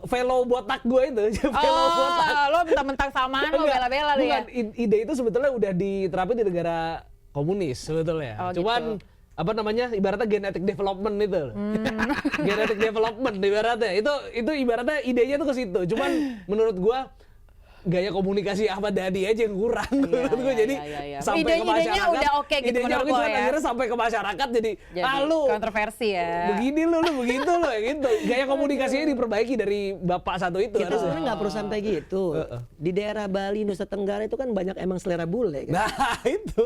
fellow botak gue itu. Fellow botak. Oh, lo mentang-mentang samaan lo Enggak, bela-bela lo ya. bukan. Ide itu sebetulnya udah diterapin di negara komunis sebetulnya. Oh, Cuman gitu. apa namanya ibaratnya genetic development itu. Genetic development ibaratnya. Itu ibaratnya idenya tuh ke situ. Cuman menurut gua gaya komunikasi Ahmad Dhani aja yang kurang menurut gua. Jadi iya. sampai ke Idenya masyarakat. udah oke gitu idenya menurut oke, lo cuman ya. akhirnya sampai ke masyarakat jadi lu kontroversi ya. begini lu begitu lu gitu. Gaya komunikasinya diperbaiki dari bapak satu itu. Kita harusnya. sebenarnya nggak perlu sampai gitu. Di daerah Bali, Nusa Tenggara itu kan banyak emang selera bule kan. Nah itu.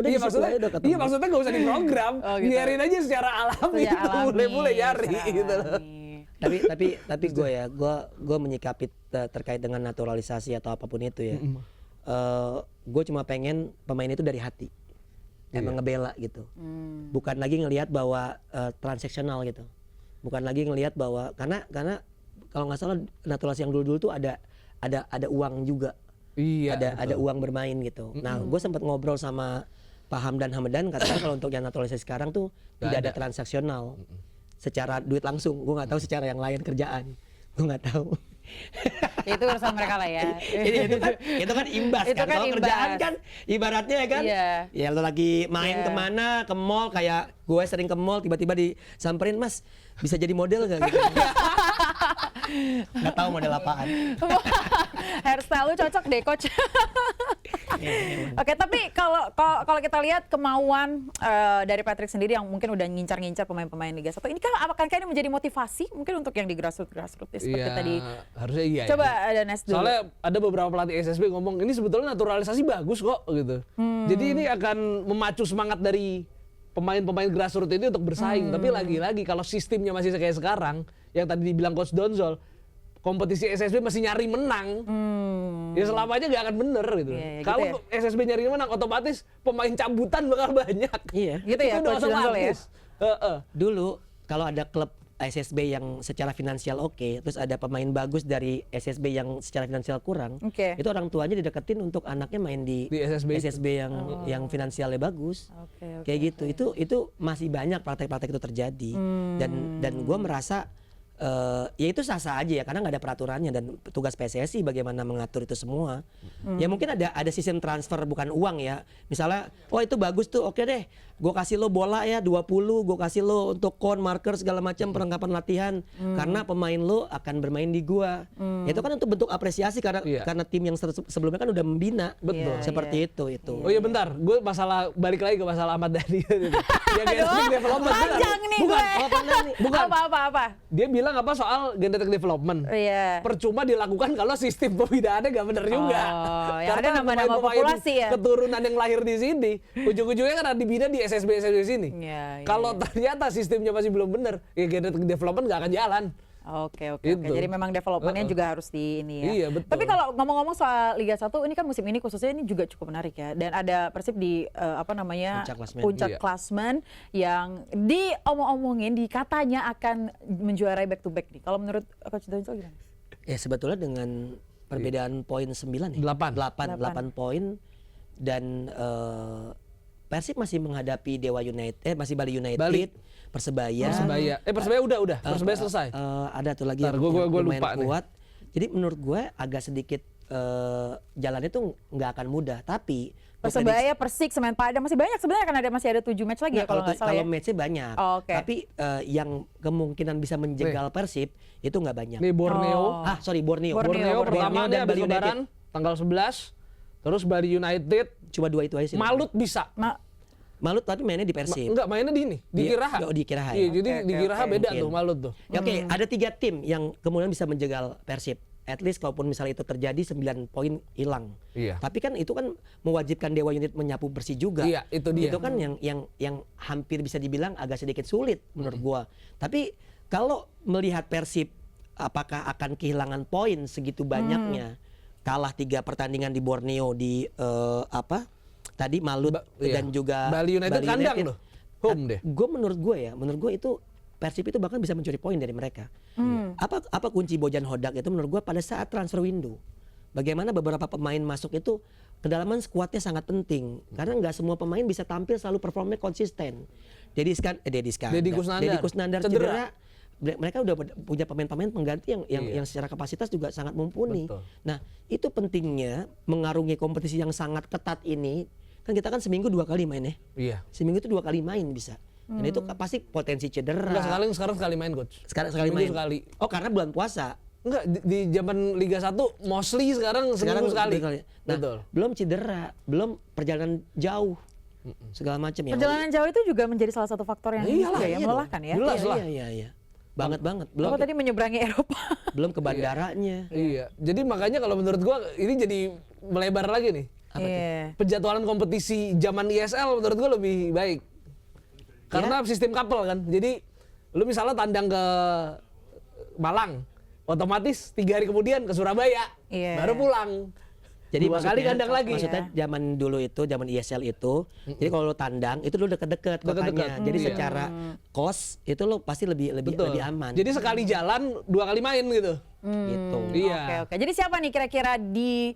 Udah Iya di situ maksudnya, aja udah ketemu. iya maksudnya gak usah diprogram, Oh, gitu. biarin aja secara alami Secara gitu, alami, mulai nyari secara gitu loh. alami. tapi gue menyikapi terkait dengan naturalisasi atau apapun itu ya. Gue cuma pengen pemain itu dari hati. Emang ngebela gitu. Bukan lagi ngelihat bahwa transaksional gitu. Bukan lagi ngelihat bahwa karena kalau nggak salah naturalisasi yang dulu-dulu tuh ada uang juga. Iya. Ada uang bermain gitu. Nah, gue sempat ngobrol sama Pak Hamdan katanya kalau untuk yang naturalisasi sekarang tuh tidak ada transaksional. Secara duit langsung, gue nggak tahu secara yang lain kerjaan, gue nggak tahu. Itu urusan mereka lah ya. itu kan imbas Itu kan. kan Kalau imbas. kerjaan kan ibaratnya ya kan. Iya. Ya lo lagi main Iya. kemana, ke mall kayak gue sering ke mall tiba-tiba disamperin, Mas bisa jadi model gak gitu. Nggak tahu model apaan. Hairstyle lu cocok deh coach. Oke, tapi kalau kita lihat kemauan dari Patrick sendiri yang mungkin udah ngincar-ngincar pemain-pemain Liga 1, ini kan apakah ini menjadi motivasi mungkin untuk yang di grassroots seperti Iya, tadi. harusnya iya. Coba ya. ada Nes dulu. Soalnya ada beberapa pelatih SSB ngomong ini sebetulnya naturalisasi bagus kok gitu. Jadi ini akan memacu semangat dari pemain-pemain grassroots ini untuk bersaing. Tapi lagi-lagi kalau sistemnya masih kayak sekarang, yang tadi dibilang Coach Donzol, kompetisi SSB masih nyari menang. Ya selamanya gak akan bener gitu. Iya, gitu Kalau ya. SSB nyari menang, otomatis pemain cabutan bakal banyak. Iya. Gitu ya, Itu udah Coach Donzol ya? otomatis. Heeh. Dulu kalau ada klub SSB yang secara finansial oke, terus ada pemain bagus dari SSB yang secara finansial kurang, Oke. itu orang tuanya dideketin untuk anaknya main di SSB itu. yang finansialnya bagus. Oke, Kayak gitu. Itu masih banyak praktek-praktek itu terjadi. Dan gue merasa ya itu sah-sah aja ya karena nggak ada peraturannya dan tugas PSSI bagaimana mengatur itu semua. Ya mungkin ada sistem transfer bukan uang ya. Misalnya, oh itu bagus tuh, oke deh. Gue kasih lo bola ya 20, gue kasih lo untuk kon, marker segala macam perlengkapan latihan karena pemain lo akan bermain di gua. Itu kan untuk bentuk apresiasi karena Iya. tim yang sebelumnya kan udah membina. Betul. Seperti itu. Oh iya bentar, gue balik lagi ke masalah Ahmad Dhani. Ya genetic development. panjang nih Bukan. gue. Oh, pandang nih. Bukan. Apa? Dia bilang apa soal genetic development. Iya. Percuma dilakukan kalau sistem pembinaannya gak bener juga. Oh, yang ada nambah-nambah pemain-pemain populasi ya. keturunan yang lahir di sini, ujung-ujungnya kan dibina di SSB sini. Iya, Kalau ternyata sistemnya masih belum bener, ya genetic development gak akan jalan. Oke. Itu. Jadi memang developmentnya juga harus di ini ya. Iya, betul. Tapi kalau ngomong-ngomong soal Liga 1, ini kan musim ini khususnya ini juga cukup menarik ya. Dan ada Persib di Puncak Iya. klasmen yang diomong-omongin, katanya akan menjuarai back to back nih. Kalau menurut Coach Donzol gimana? Ya sebetulnya dengan perbedaan poin 9 ya. 8 poin dan Persib masih menghadapi Dewa United, masih Bali United, Bali. Persebaya. Persebaya udah. Persebaya selesai. Ada tuh lagi Ntar, yang gua lumayan lupa nih. kuat. Jadi menurut gue agak sedikit jalannya tuh nggak akan mudah, tapi Persebaya, Persik, Semen Padang masih banyak sebenarnya kan masih ada 7 match lagi ya kalau nggak salah ya. kalau matchnya banyak. Oh, oke. Tapi yang kemungkinan bisa menjegal Persib itu nggak banyak. Nih Borneo. Borneo. Borneo pertama nih dan habis Bali United. lebaran tanggal 11. Terus Bali United, Cuma 2 itu aja sih. Malut bisa. Malut tapi mainnya di Persib. Enggak, mainnya di ini, di Giraha. Oh, di Giraha. Iya, Ya. jadi di Giraha beda Mungkin. tuh Malut tuh. Ya, oke, ada 3 tim yang kemudian bisa menjegal Persib. At least kalaupun misalnya itu terjadi 9 poin hilang. Iya. Tapi kan itu kan mewajibkan Dewa United menyapu bersih juga. Iya, itu dia. Itu kan yang hampir bisa dibilang agak sedikit sulit menurut gua. Tapi kalau melihat Persib apakah akan kehilangan poin segitu banyaknya? Kalah 3 pertandingan di Borneo di tadi Malut Iya. dan juga Bali United kandang loh. Home deh. Menurut gue itu Persib itu bahkan bisa mencuri poin dari mereka. Apa kunci Bojan Hodak itu menurut gue pada saat transfer window. Bagaimana beberapa pemain masuk itu kedalaman skuadnya sangat penting karena nggak semua pemain bisa tampil selalu performnya konsisten. Deddy Kusnandar cedera. Mereka udah punya pemain-pemain pengganti yang secara kapasitas juga sangat mumpuni. Betul. Nah, itu pentingnya mengarungi kompetisi yang sangat ketat ini. Kan kita kan seminggu 2 kali main ya. Iya. Seminggu itu 2 kali main bisa. Dan itu pasti potensi cedera. Enggak, sekarang sekali main, coach. Sekali Seminggu main. sekali. Oh, karena bulan puasa. Enggak, di zaman Liga 1 mostly sekarang seminggu sekali. Nah, Betul. belum cedera, belum perjalanan jauh. Segala macam ya. Perjalanan jauh itu juga menjadi salah satu faktor yang Iyalah, juga ya, iya dong. melelahkan ya. Jelas lah. Iya. Banget. Belum Bapak tadi menyeberangi Eropa. belum ke bandaranya. Iya. Jadi makanya kalau menurut gua ini jadi melebar lagi nih. Iya. Penjadwalan kompetisi zaman ISL menurut gua lebih baik. Karena sistem couple kan. Jadi lu misalnya tandang ke Malang, otomatis 3 hari kemudian ke Surabaya, Iya. baru pulang. Jadi 2 kali kandang lagi. Maksudnya zaman dulu itu, zaman ISL itu, jadi kalau lu tandang itu lu deket-deket Deket-deket. kotanya. Jadi Iya. secara kos itu lu pasti lebih Betul. aman. Jadi sekali jalan 2 kali main gitu. gitu. Iya. Oke. Jadi siapa nih kira-kira di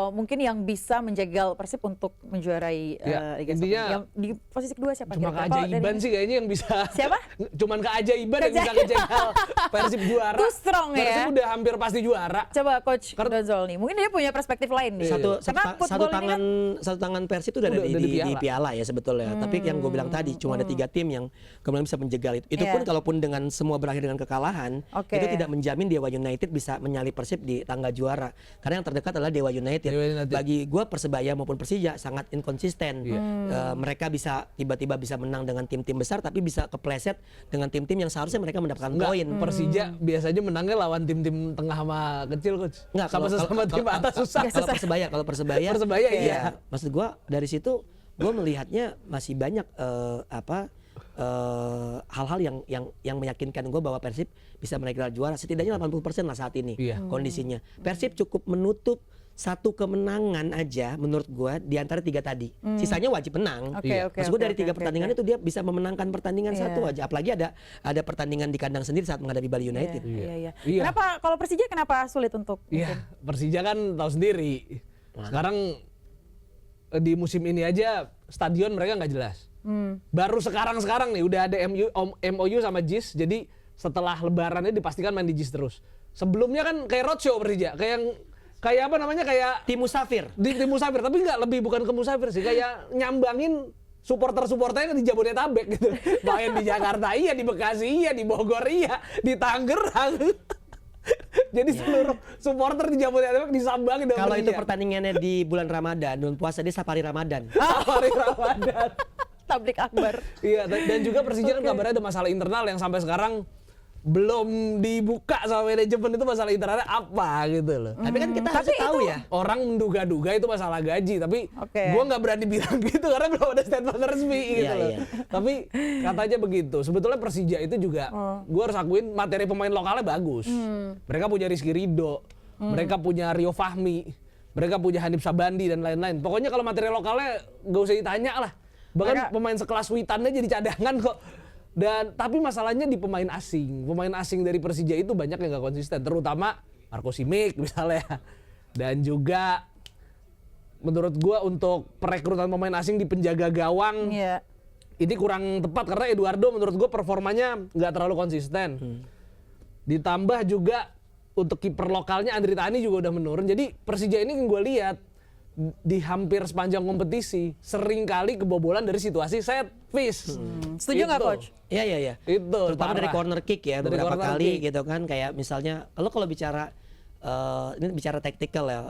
mungkin yang bisa menjegal Persib untuk menjuarai Ya, Liga 1? intinya Yang di posisi kedua siapa Cuma kira-kira? Kalau keajaiban dari- sih kayaknya yang bisa. Siapa? Cuman keajaiban yang bisa ngejegal Persib juara. Too strong ya. Persib udah hampir pasti juara. Coba Coach Donzol nih, mungkin dia punya perspektif lain nih. Karena football ini kan Satu tangan Persib itu udah ada Udah di di piala ya sebetulnya. Tapi yang gue bilang tadi cuma ada 3 tim yang kemudian bisa menjegal itu. Itu pun kalaupun dengan semua berakhir dengan kekalahan, Oke. itu tidak menjamin Dewa United bisa menyalip Persib di tangga juara. Karena yang terdekat adalah Dewa United. Dewa United. Bagi gue Persebaya maupun Persija sangat inkonsisten. Mereka bisa tiba-tiba bisa menang dengan tim-tim besar, tapi bisa kepleset dengan tim-tim yang seharusnya mereka mendapatkan Enggak, poin. Persija biasanya menangnya lawan tim-tim tengah sama kecil, coach. Nggak, Sama sesama tim atas susah. Kalau Persebaya, Persebaya, iya. Maksud gua dari situ gua melihatnya masih banyak hal-hal yang meyakinkan gua bahwa Persib bisa meraih juara. Setidaknya 80% lah saat ini Iya. kondisinya. Persib cukup menutup 1 kemenangan aja menurut gua di antara 3 tadi. Sisanya wajib menang. Oke, Iya. oke, Maksud gua oke, dari 3 oke, pertandingan oke. itu dia bisa memenangkan pertandingan Iya. 1 aja. Apalagi ada pertandingan di kandang sendiri saat menghadapi Bali United. Iya. Iya. Kenapa kalau Persija kenapa sulit untuk Iya, Persija kan tahu sendiri. Sekarang di musim ini aja stadion mereka nggak jelas. Baru sekarang nih udah ada MOU sama JIS, jadi setelah lebarannya dipastikan main di JIS terus. Sebelumnya kan kayak roadshow Persija, kayak apa namanya, kayak Tim Musafir. di Musafir, tapi nggak, lebih bukan ke Musafir sih, kayak nyambangin supporternya di Jabodetabek gitu. Main di Jakarta iya, di Bekasi iya, di Bogor iya, di Tangerang. Jadi seluruh supporter di Jabodetabek disambangin dengan Kalau itu Persija. pertandingannya di bulan Ramadan, bulan puasa dia safari Ramadan. Safari Ramadan. tablik akbar? Iya, dan juga Persija kan kabarnya ada masalah internal yang sampai sekarang belum dibuka sama manajemen, itu masalah internalnya apa gitu loh. Tapi kan kita harus tahu ya. Orang menduga-duga itu masalah gaji, tapi Oke. gua nggak berani bilang gitu karena belum ada statement resmi gitu Iya, loh. iya. Tapi katanya begitu. Sebetulnya Persija itu juga, gua harus akuin materi pemain lokalnya bagus. Mereka punya Rizky Ridho, mereka punya Rio Fahmi, mereka punya Hanif Sabandi dan lain-lain. Pokoknya kalau materi lokalnya gak usah ditanya lah. Bahkan pemain sekelas Witannya jadi cadangan kok. Dan tapi masalahnya di pemain asing. Pemain asing dari Persija itu banyak yang gak konsisten, terutama Marco Simic misalnya. Dan juga menurut gua untuk perekrutan pemain asing di penjaga gawang Iya. ini kurang tepat karena Eduardo menurut gua performanya nggak terlalu konsisten. Ditambah juga untuk kiper lokalnya Andri Tani juga udah menurun. Jadi Persija ini yang gue lihat di hampir sepanjang kompetisi sering kali kebobolan dari situasi set piece. Setuju nggak, Itu. Coach? Iya. Itu Terutama dari parah. corner kick ya, Dari beberapa corner kali kick. gitu kan. Kayak misalnya, kalau bicara ini bicara taktikal ya.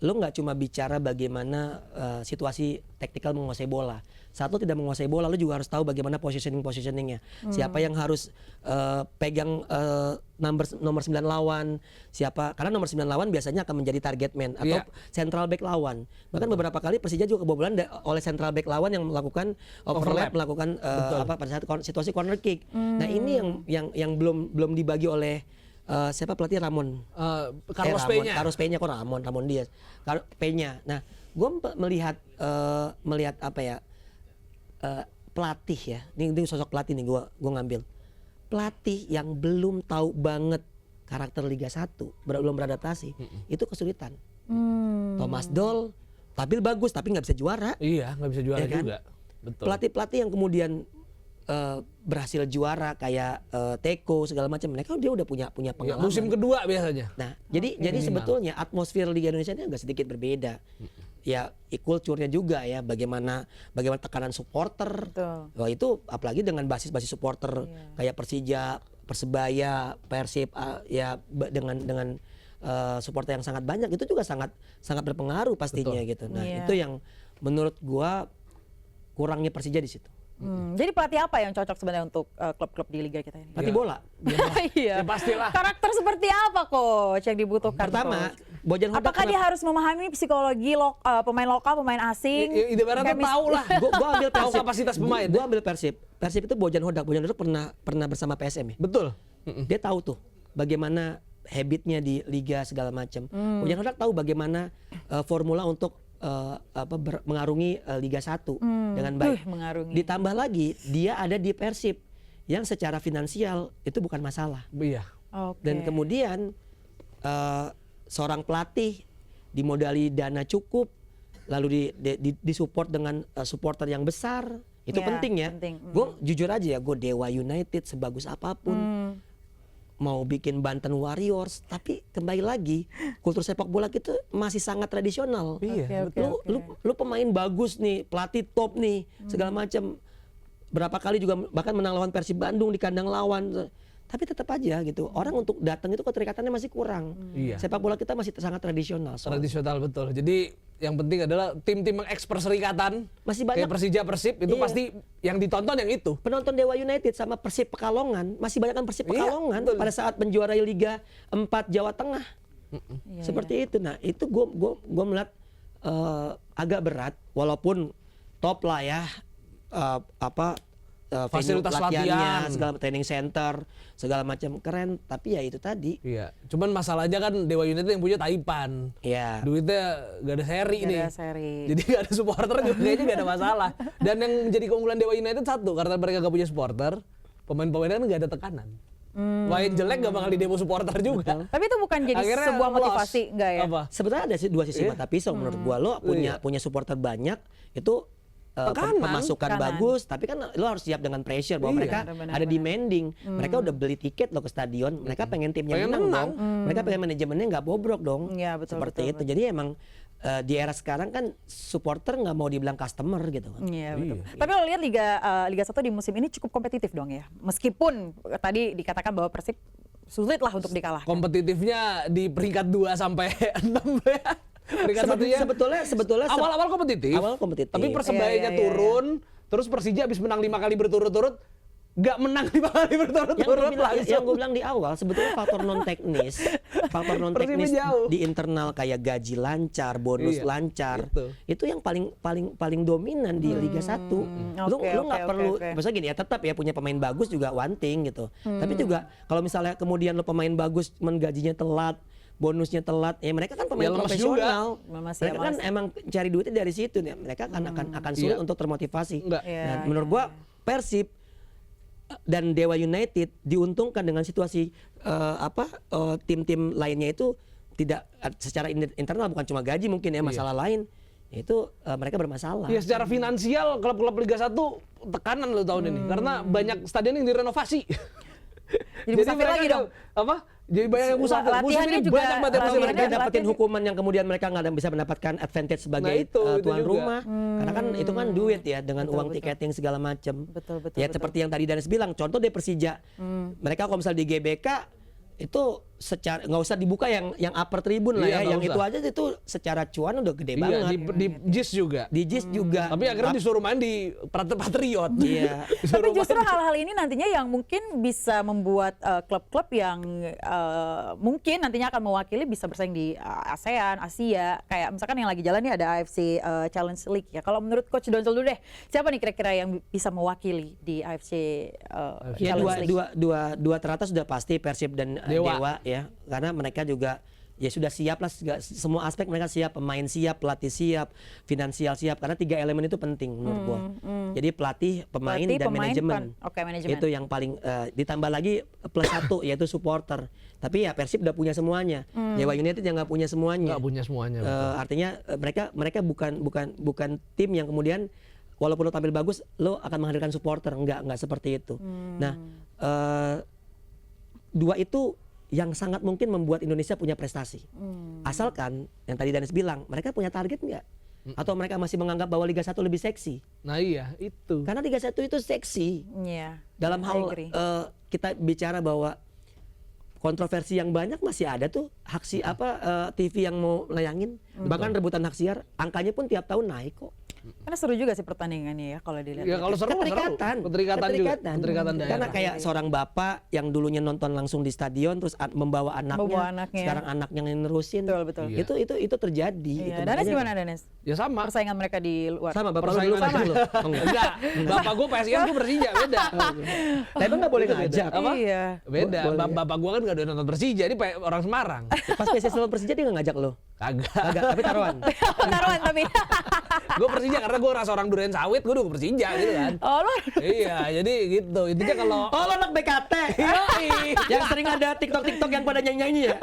lo nggak cuma bicara bagaimana situasi taktikal menguasai bola. Saat lo tidak menguasai bola, lo juga harus tahu bagaimana positioningnya. Siapa yang harus pegang nomor 9 lawan, karena nomor 9 lawan biasanya akan menjadi target man atau central back lawan. Bahkan beberapa kali Persija juga kebobolan oleh central back lawan yang melakukan overlap, melakukan pada saat situasi corner kick. Nah, ini yang belum dibagi oleh siapa pelatih Ramon? Carlos Peña kok Ramon Diaz. Peña. Nah, gue melihat apa ya? Pelatih ya. Ini sosok pelatih nih gua ngambil. Pelatih yang belum tahu banget karakter Liga 1, belum beradaptasi, itu kesulitan. Thomas Doll tampil bagus tapi nggak bisa juara. Iya, nggak bisa juara kan? juga. Betul. Pelatih-pelatih yang kemudian berhasil juara kayak Teko segala macam, mereka dia udah punya pengalaman. Musim kedua biasanya. Nah, jadi sebetulnya atmosfer Liga Indonesia ini agak sedikit berbeda. Ya, kulturnya juga ya, bagaimana tekanan supporter. Wah, itu apalagi dengan basis supporter kayak Persija, Persebaya, Persib ya dengan supporter yang sangat banyak, itu juga sangat berpengaruh pastinya gitu. Nah, itu yang menurut gua kurangnya Persija di situ. Jadi pelatih apa yang cocok sebenarnya untuk klub-klub di liga kita ini? Pelatih bola. Iya. Ya pastilah. Karakter seperti apa coach yang dibutuhkan? Pertama, Bojan Hodak. Apakah dia harus memahami psikologi pemain lokal, pemain asing? Ide baratnya tahu lah. Gua ambil tahu Persib. kapasitas pemain. Gua ambil Persib. Persib itu Bojan Hodak pernah bersama PSM ya. Betul. Dia tahu tuh bagaimana habitnya di liga segala macam. Bojan Hodak tahu bagaimana formula untuk mengarungi Liga 1 dengan baik. Ditambah lagi dia ada di Persib yang secara finansial itu bukan masalah. Iya. Dan kemudian seorang pelatih dimodali dana cukup, lalu disupport dengan supporter yang besar, itu penting ya. Gue jujur aja ya, gue Dewa United sebagus apapun, mau bikin Banten Warriors, tapi kembali lagi kultur sepak bola kita masih sangat tradisional. Lu pemain bagus nih, pelatih top nih, segala macam. Berapa kali juga bahkan menang lawan Persib Bandung di kandang lawan. Tapi tetap aja gitu, orang untuk datang itu keterikatannya masih kurang. Sepak bola kita masih sangat tradisional. Tradisional betul. Jadi yang penting adalah tim-tim mengekspor serikatan. Masih banyak. Kayak Persija, Persib itu pasti yang ditonton yang itu. Penonton Dewa United sama Persib Pekalongan masih banyak kan Persib Pekalongan pada saat menjuarai Liga 4 Jawa Tengah. Seperti itu. Nah itu gue melihat agak berat, walaupun top lah ya fasilitas latihan, segala training center, segala macam keren, tapi ya itu tadi. Iya. Cuman masalahnya kan Dewa United yang punya Taipan. Iya. Duitnya gak ada seri Gak nih. ada seri. Jadi gak ada supporter juga kayaknya gak ada masalah. Dan yang jadi keunggulan Dewa United satu, karena mereka gak punya supporter, pemain-pemainnya kan gak ada tekanan. Main jelek gak bakal di demo supporter juga. Tapi itu bukan jadi Akhirnya sebuah motivasi, enggak ya? Apa? Sebetulnya ada dua sisi mata pisau menurut gua. Lo punya supporter banyak itu pemasukan bagus, tapi kan lo harus siap dengan pressure bahwa mereka ada demanding. Mereka udah beli tiket lo ke stadion, mereka pengen timnya menang dong. Mereka pengen manajemennya nggak bobrok dong. Ya, betul, seperti itu. Jadi emang di era sekarang kan supporter nggak mau dibilang customer gitu kan. Iya betul. Tapi lo lihat Liga 1 di musim ini cukup kompetitif dong ya. Meskipun tadi dikatakan bahwa Persib sulit lah untuk dikalahkan. Kompetitifnya di peringkat 2 sampai 6 ya. Peringkat satunya sebetulnya awal-awal kompetitif. Tapi Persebayanya turun, terus Persija habis menang 5 kali berturut-turut, nggak menang 5 kali berturut-turut langsung. Yang gue bilang di awal sebetulnya faktor non teknis di internal kayak gaji lancar, bonus lancar, itu yang paling dominan di Liga 1. Lu nggak perlu, maksudnya gini ya, tetap ya punya pemain bagus juga one thing gitu. Tapi juga kalau misalnya kemudian lo pemain bagus gajinya telat, bonusnya telat, ya mereka kan pemain profesional. Mereka kan emang cari duitnya dari situ nih. Mereka akan sulit untuk termotivasi. Nah, menurut gua Persib dan Dewa United diuntungkan dengan situasi tim-tim lainnya itu tidak secara internal, bukan cuma gaji mungkin ya, masalah lain. Itu mereka bermasalah. Ya secara finansial klub-klub Liga 1 tekanan lo tahun ini karena banyak stadion yang direnovasi. Jadi mereka dong. Jadi banyak yang musafir. Latihannya juga mereka dapetin hukuman yang kemudian mereka nggak bisa mendapatkan advantage sebagai tuan rumah. Karena kan itu kan duit ya, dengan uang tiketing segala macam. Ya seperti yang tadi Danes bilang, contoh deh Persija. Mereka kalau misalnya di GBK itu secara nggak usah dibuka yang upper tribun lah Iya, ya, yang nggak itu usah. aja itu secara cuan udah gede Iya, banget. di JIS juga. Di JIS juga. Tapi akhirnya disuruh main di Patriot. Iya. Tapi justru hal-hal ini nantinya yang mungkin bisa membuat klub-klub yang mungkin nantinya akan mewakili bisa bersaing di ASEAN, Asia. Kayak misalkan yang lagi jalan nih ada AFC Challenge League ya. Kalau menurut Coach Donsel dulu deh, siapa nih kira-kira yang bisa mewakili di AFC Ya Challenge League? dua teratas sudah pasti Persib dan Dewa ya, karena mereka juga ya sudah siap lah semua aspek, mereka siap, pemain siap, pelatih siap, finansial siap, karena 3 elemen itu penting menurut gua. Jadi pelatih, pemain Pelatih, dan pemain, manajemen. Oke, manajemen. Itu yang paling ditambah lagi plus 1 yaitu supporter. Tapi ya Persib udah punya semuanya. Dewa United yang nggak punya semuanya. Nggak punya semuanya. Artinya mereka bukan tim yang kemudian walaupun lo tampil bagus lo akan menghadirkan supporter, nggak seperti itu. Nah, dua itu yang sangat mungkin membuat Indonesia punya prestasi. Asalkan yang tadi Danis bilang, mereka punya target nggak? Atau mereka masih menganggap bahwa Liga 1 lebih seksi? Nah iya, itu. Karena Liga 1 itu seksi. Iya. Dalam I hal agree. kita bicara bahwa kontroversi yang banyak masih ada tuh TV yang mau layangin, bahkan rebutan hak siar, angkanya pun tiap tahun naik kok. Karena seru juga sih pertandingannya ya kalau dilihat. Ya kalau seru, Keterikatan juga. Keterikatan daerah. Karena kayak seorang bapak yang dulunya nonton langsung di stadion terus membawa anaknya, sekarang anaknya yang nerusin. Betul. Iya. Itu terjadi. Iya. Gitu. Danes Makanya- gimana Danes? Ya sama. Persaingan mereka di luar. Sama bapak Persaingan lu dulu sama. lu. Oh, enggak. Enggak, bapak gue PSIS, gue Persija, beda. Tapi emang nggak boleh ngajak. Apa? Iya. Beda, Boleh. bapak gue kan gak ada nonton Persija, dia orang Semarang. Pas PSS lawan Persija dia nggak ngajak lo. Kagak. Kagak, tapi taruhan. Taruhan tapi. Gue Persija karena gue rasa orang durian sawit, gue udah Persija gitu kan. Oh lu. Iya, jadi gitu. Intinya kalau Oh lo anak BKT. Yang sering ada TikTok yang pada nyanyi-nyanyi ya.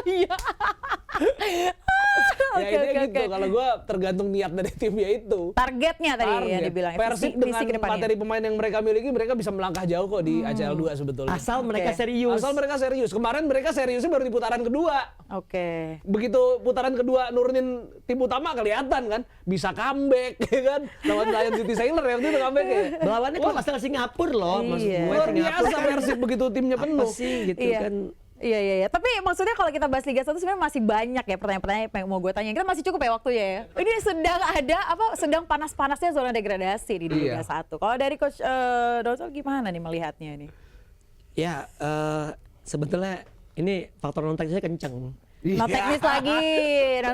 Iya. ya Oke, intinya oke, gitu. oke. Kalau gue tergantung niat dari timnya itu. Targetnya tadi yang Target. dibilang. Persib dengan visi ke depannya. materi pemain yang mereka miliki, mereka bisa melangkah jauh kok di ACL 2 sebetulnya. Asal mereka Oke. serius. Asal mereka serius. Kemarin mereka seriusnya baru di putaran kedua. Oke. Begitu putaran kedua nurunin tim utama kelihatan kan bisa comeback ya kan. Lawan Lion City Sailor yang itu comeback ya. Lawannya kok asal Singapura loh. Maksud Iya. gue Luar Singapura biasa Persib begitu timnya apa penuh. sih gitu Iya. kan. Iya. Tapi maksudnya kalau kita bahas Liga 1 sebenarnya masih banyak ya pertanyaan-pertanyaan yang mau gue tanya. Kita masih cukup ya waktunya ya. Ini sedang panas-panasnya zona degradasi di Liga 1. Kalau dari Coach Donsel gimana nih melihatnya nih? Ya sebetulnya ini faktor non teknisnya kenceng. Non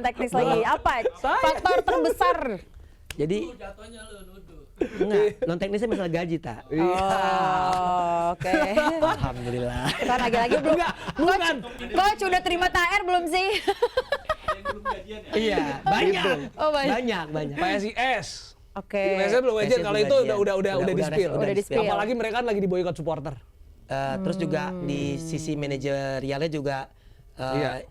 teknis lagi, Apa faktor terbesar? Jadi enggak, non teknisnya masalah gaji tak. Oh, oke. Alhamdulillah. Kita lagi-lagi belum. Coach udah terima THR belum sih? Iya, banyak. Oh, banyak. banyak. PSIS. Oke. PSIS belum wajar PSIS kalau belum itu gajian. udah di-spill. Udah di-spill. Apalagi mereka kan lagi di boykot supporter. Terus juga di sisi manajerialnya juga Iya.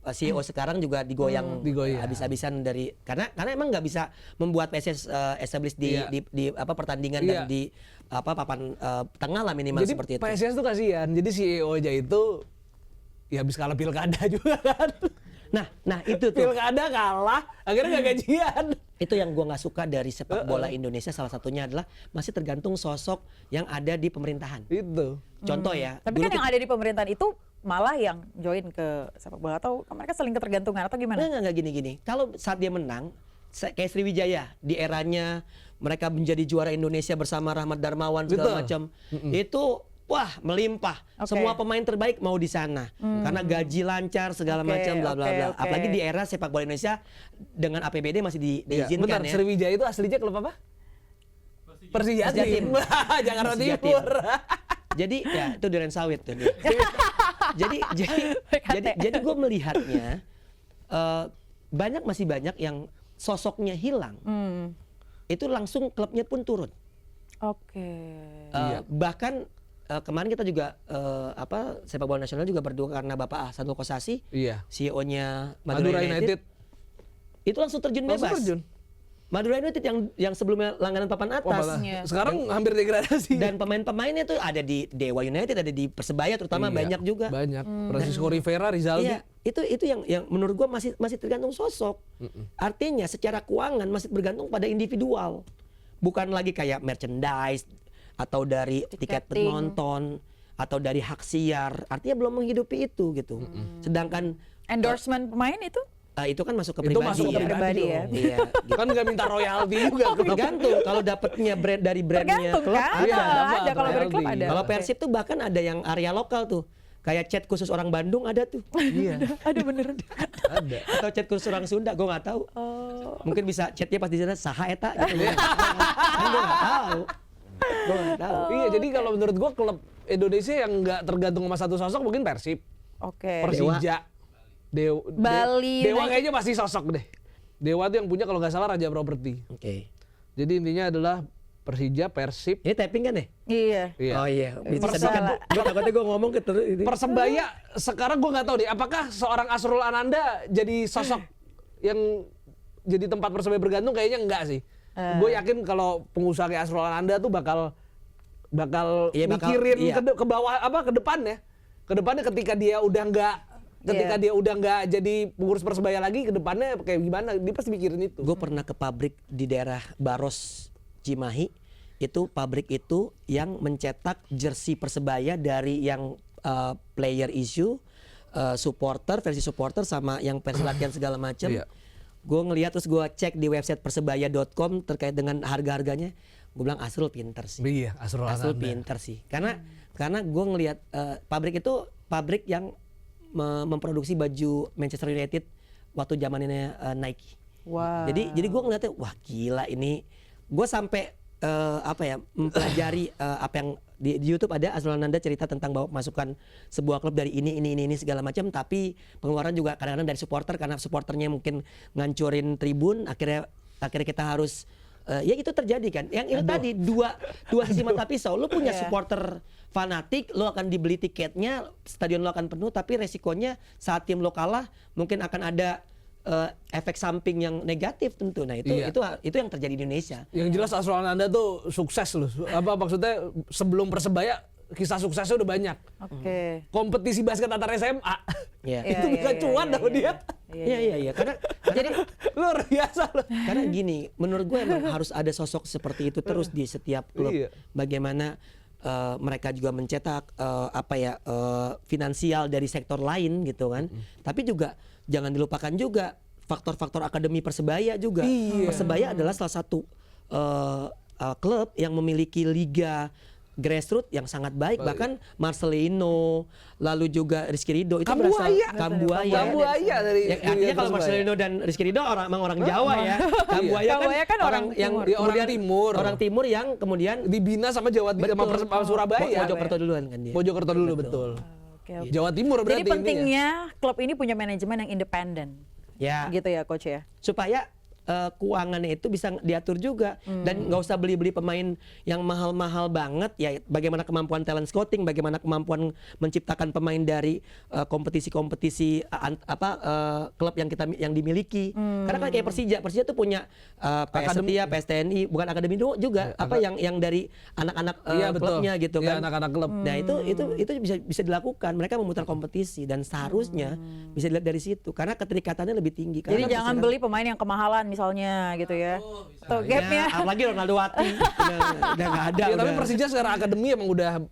CEO sekarang juga digoyang Digoyang. habis-habisan dari karena emang nggak bisa membuat PSS establish di Iya. di pertandingan Iya. dan di papan tengah lah minimal Jadi seperti itu. PSIS tuh kasihan. Jadi CEO aja itu ya habis kalah pilkada juga kan. Nah itu tuh. Pilkada kalah, akhirnya gak gajian. Itu yang gua nggak suka dari sepak bola Indonesia, salah satunya adalah masih tergantung sosok yang ada di pemerintahan. Itu. Contoh ya. Tapi kan yang ada di pemerintahan itu malah yang join ke sepak bola atau mereka saling ketergantungan atau gimana? Nggak gini. Kalau saat dia menang, kayak Sriwijaya di eranya mereka menjadi juara Indonesia bersama Rahmat Darmawan segala Betul. macam. Itu wah melimpah. Oke. Semua pemain terbaik mau di sana. Karena gaji lancar segala Oke, macam bla bla oke, bla. oke. Apalagi di era sepak bola Indonesia dengan APBD masih Iya, diizinkan bentar, ya. Sriwijaya itu aslinya klub apa? Persija Persija Tim. Jakarta Persija Timur. Jadi ya itu duren sawit tuh. dia. jadi gue melihatnya masih banyak yang sosoknya hilang. Itu langsung klubnya pun turun. Oke. Bahkan kemarin kita juga sepak bola nasional juga berduka karena Bapak Ahsanul Kossasi, Iya. CEO-nya Madura United. itu langsung terjun Langsung bebas. terjun. Madura United yang sebelumnya langganan papan Wah, atas. malah. Iya. Sekarang hampir degradasi. Dan pemain-pemainnya tuh ada di Dewa United, ada di Persebaya terutama Iya, banyak juga. Banyak. Francisco Rivera, Rizaldi. Iya, itu yang menurut gua masih tergantung sosok. Artinya secara keuangan masih bergantung pada individual. Bukan lagi kayak merchandise atau dari tiket Tiketing. penonton atau dari hak siar, artinya belum menghidupi itu gitu. Sedangkan Endorsement pemain itu? itu kan masuk ke Itu pribadi, masuk ke pribadi ya. Iya, gitu. Kan nggak minta royalti juga. Tergantung kalau dapatnya brand dari brandnya Tergantung klub kan? ada. Ada kalau dari klub ada. Kalau Oke. Persib tuh bahkan ada yang area lokal tuh. Kayak chat khusus orang Bandung ada tuh. Iya. Ada beneran. Ada. Atau chat khusus orang Sunda, gue nggak tahu. Mungkin bisa chatnya pas di sana saha eta gitu. Kan gue nggak tahu. Gue nggak tahu. Iya, jadi kalau menurut gua klub Indonesia yang nggak tergantung sama satu sosok mungkin Persib, Oke. Persija, Bali Dewa United. kayaknya pasti sosok deh. Dewa tuh yang punya kalau nggak salah Raja Properti. Oke. Jadi intinya adalah Persija, Persib, Ini tapping kan ya? Iya. iya. Oh iya. Bisa Persela. gue takutnya gue ngomong ke terus ini. Persebaya sekarang gua nggak tahu deh, apakah seorang Asrul Ananda jadi sosok yang jadi tempat Persebaya bergantung? Kayaknya enggak sih. Gue yakin kalau pengusaha kayak Asrul Ananda tuh bakal Iya, bakal- mikirin iya. ke bawah ke depan ya. Ke depannya ketika dia udah nggak jadi pengurus Persebaya lagi, ke depannya kayak gimana? Dia pasti mikirin itu. Gue pernah ke pabrik di daerah Baros Cimahi. Itu pabrik itu yang mencetak jersey Persebaya dari yang player issue, supporter, versi supporter sama yang versi latihan segala macam. Iya. Gue ngeliat terus gue cek di website persebaya.com terkait dengan harga-harganya. Gue bilang Asrul pinter sih. Iya, Asrul Asrul Ananda. pinter sih. Karena gue ngelihat pabrik itu pabrik yang memproduksi baju Manchester United waktu zamannya Nike. Wow. Jadi gue ngeliatnya wah gila ini. Gue sampai mempelajari apa yang di YouTube ada Asrul Ananda cerita tentang bahwa masukan sebuah klub dari ini segala macam, tapi pengeluaran juga kadang-kadang dari supporter karena supporternya mungkin ngancurin tribun, akhirnya kita harus ya itu terjadi kan. Yang itu tadi dua sisi mata pisau. Lu punya Iya. supporter fanatik, lu akan dibeli tiketnya, stadion lu akan penuh, tapi resikonya saat tim lo kalah mungkin akan ada efek samping yang negatif tentu. Nah itu Iya. itu yang terjadi di Indonesia. Yang jelas Asrul Ananda tuh sukses loh. Apa maksudnya sebelum Persebaya kisah suksesnya udah banyak. Oke. Kompetisi basket antar SMA. Iya. Itu Iya, bisa iya, cuan iya, sama iya, dia. Iya. Karena Jadi Luar biasa loh. karena gini, menurut gue emang harus ada sosok seperti itu terus di setiap klub. Iya. Bagaimana mereka juga mencetak finansial dari sektor lain gitu kan. Tapi juga jangan dilupakan juga faktor-faktor akademi Persebaya juga. Iya. Persebaya adalah salah satu klub yang memiliki liga grassroots yang sangat baik, bahkan Marcelino, lalu juga Rizky Ridho itu Kambuaya. Kambuaya dari Ya, artinya kalau Marcelino dan Rizky Ridho orang Jawa ya. Kambuaya Kambuaya kan orang yang timur. Dia orang kemudian timur. Orang timur yang kemudian dibina sama Jawa Timur sama Surabaya. Mojokerto duluan kan dia. Mojokerto dulu betul. Oke. Jawa Timur berarti Jadi ini ya. pentingnya klub ini punya manajemen yang independen. Ya. Gitu ya coach ya. Supaya keuangannya itu bisa diatur juga dan nggak usah beli-beli pemain yang mahal-mahal banget ya. Bagaimana kemampuan talent scouting, bagaimana kemampuan menciptakan pemain dari kompetisi-kompetisi klub yang dimiliki. Karena kan kayak Persija tuh punya PS Setia, PS TNI, bukan akademi juga yang dari anak-anak Iya, betul. klubnya gitu Iya, kan. anak-anak klub. Nah itu bisa dilakukan. Mereka memutar kompetisi dan seharusnya bisa dilihat dari situ karena keterikatannya lebih tinggi. Jadi Karena jangan beli pemain yang kemahalan misalnya gitu ya. Tuh gapnya. Ya, apalagi Ronaldo Wati udah nggak ada. Ya, tapi udah. Persija secara akademi emang udah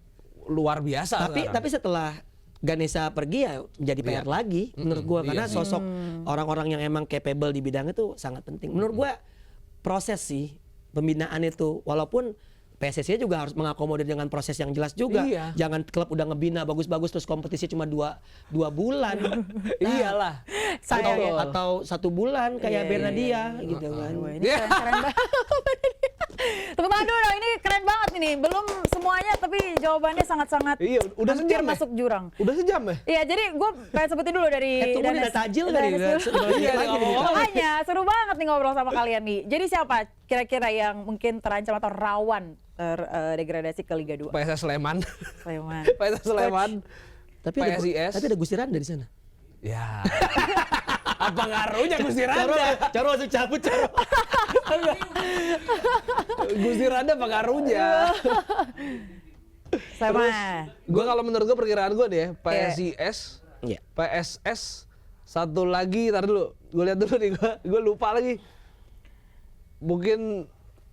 luar biasa. Tapi setelah Ganesha pergi ya menjadi PR lagi menurut gua karena sosok orang-orang yang emang capable di bidang itu sangat penting. Menurut gua proses sih pembinaan itu walaupun PSSI juga harus mengakomodir dengan proses yang jelas juga. Iya. Jangan klub udah ngebina bagus-bagus terus kompetisi cuma dua bulan. Iyalah. Sayang ya. Atau 1 bulan kayak Bernadia gitu kan. Wah, ini keren banget. Tepuk tangan dulu dong, ini keren banget ini. Belum semuanya tapi jawabannya sangat-sangat Iya, udah hampir sejam ya? masuk jurang. Udah sejam ya? Iya, jadi gue pengen sebutin dulu dari Tunggu nih, ada tajil nggak nih? Iya, ngomong. Makanya seru banget nih ngobrol sama kalian nih. Jadi siapa kira-kira yang mungkin terancam atau rawan degradasi ke Liga 2? PSS Sleman. Sleman. PSS Sleman. Tapi PSIS. ada Gusti Randa di sana. Ya. Apa ngaruhnya Gusti Randa? Caro langsung cabut Caro. Gusti Randa apa ngaruhnya? Sleman. Gue kalau menurut gue perkiraan gue deh, PSIS, Iya. PSS, satu lagi, tar dulu, gue lihat dulu nih, gue lupa lagi. Mungkin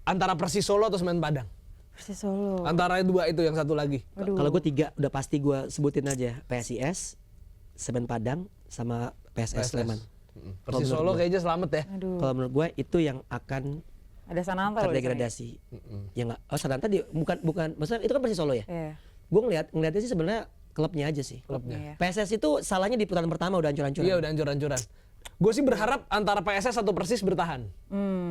antara Persis Solo atau Semen Padang. Persis Solo. Antara dua itu yang satu lagi. Aduh. Kalau gue 3 udah pasti gue sebutin aja, PSIS, Semen Padang, sama PSS Sleman. Persis Kalau Solo menurut kayaknya selamat ya. Aduh. Kalau menurut gue itu yang akan Ada Sananta loh di sana. terdegradasi. Ya nggak, oh Sananta bukan, maksudnya itu kan Persis Solo ya. Iya. Gue ngeliatnya sih sebenarnya klubnya aja sih. Iya. PSS itu salahnya di putaran pertama udah hancur-hancuran. Iya udah hancur-hancuran. Gue sih berharap antara PSS atau Persis bertahan.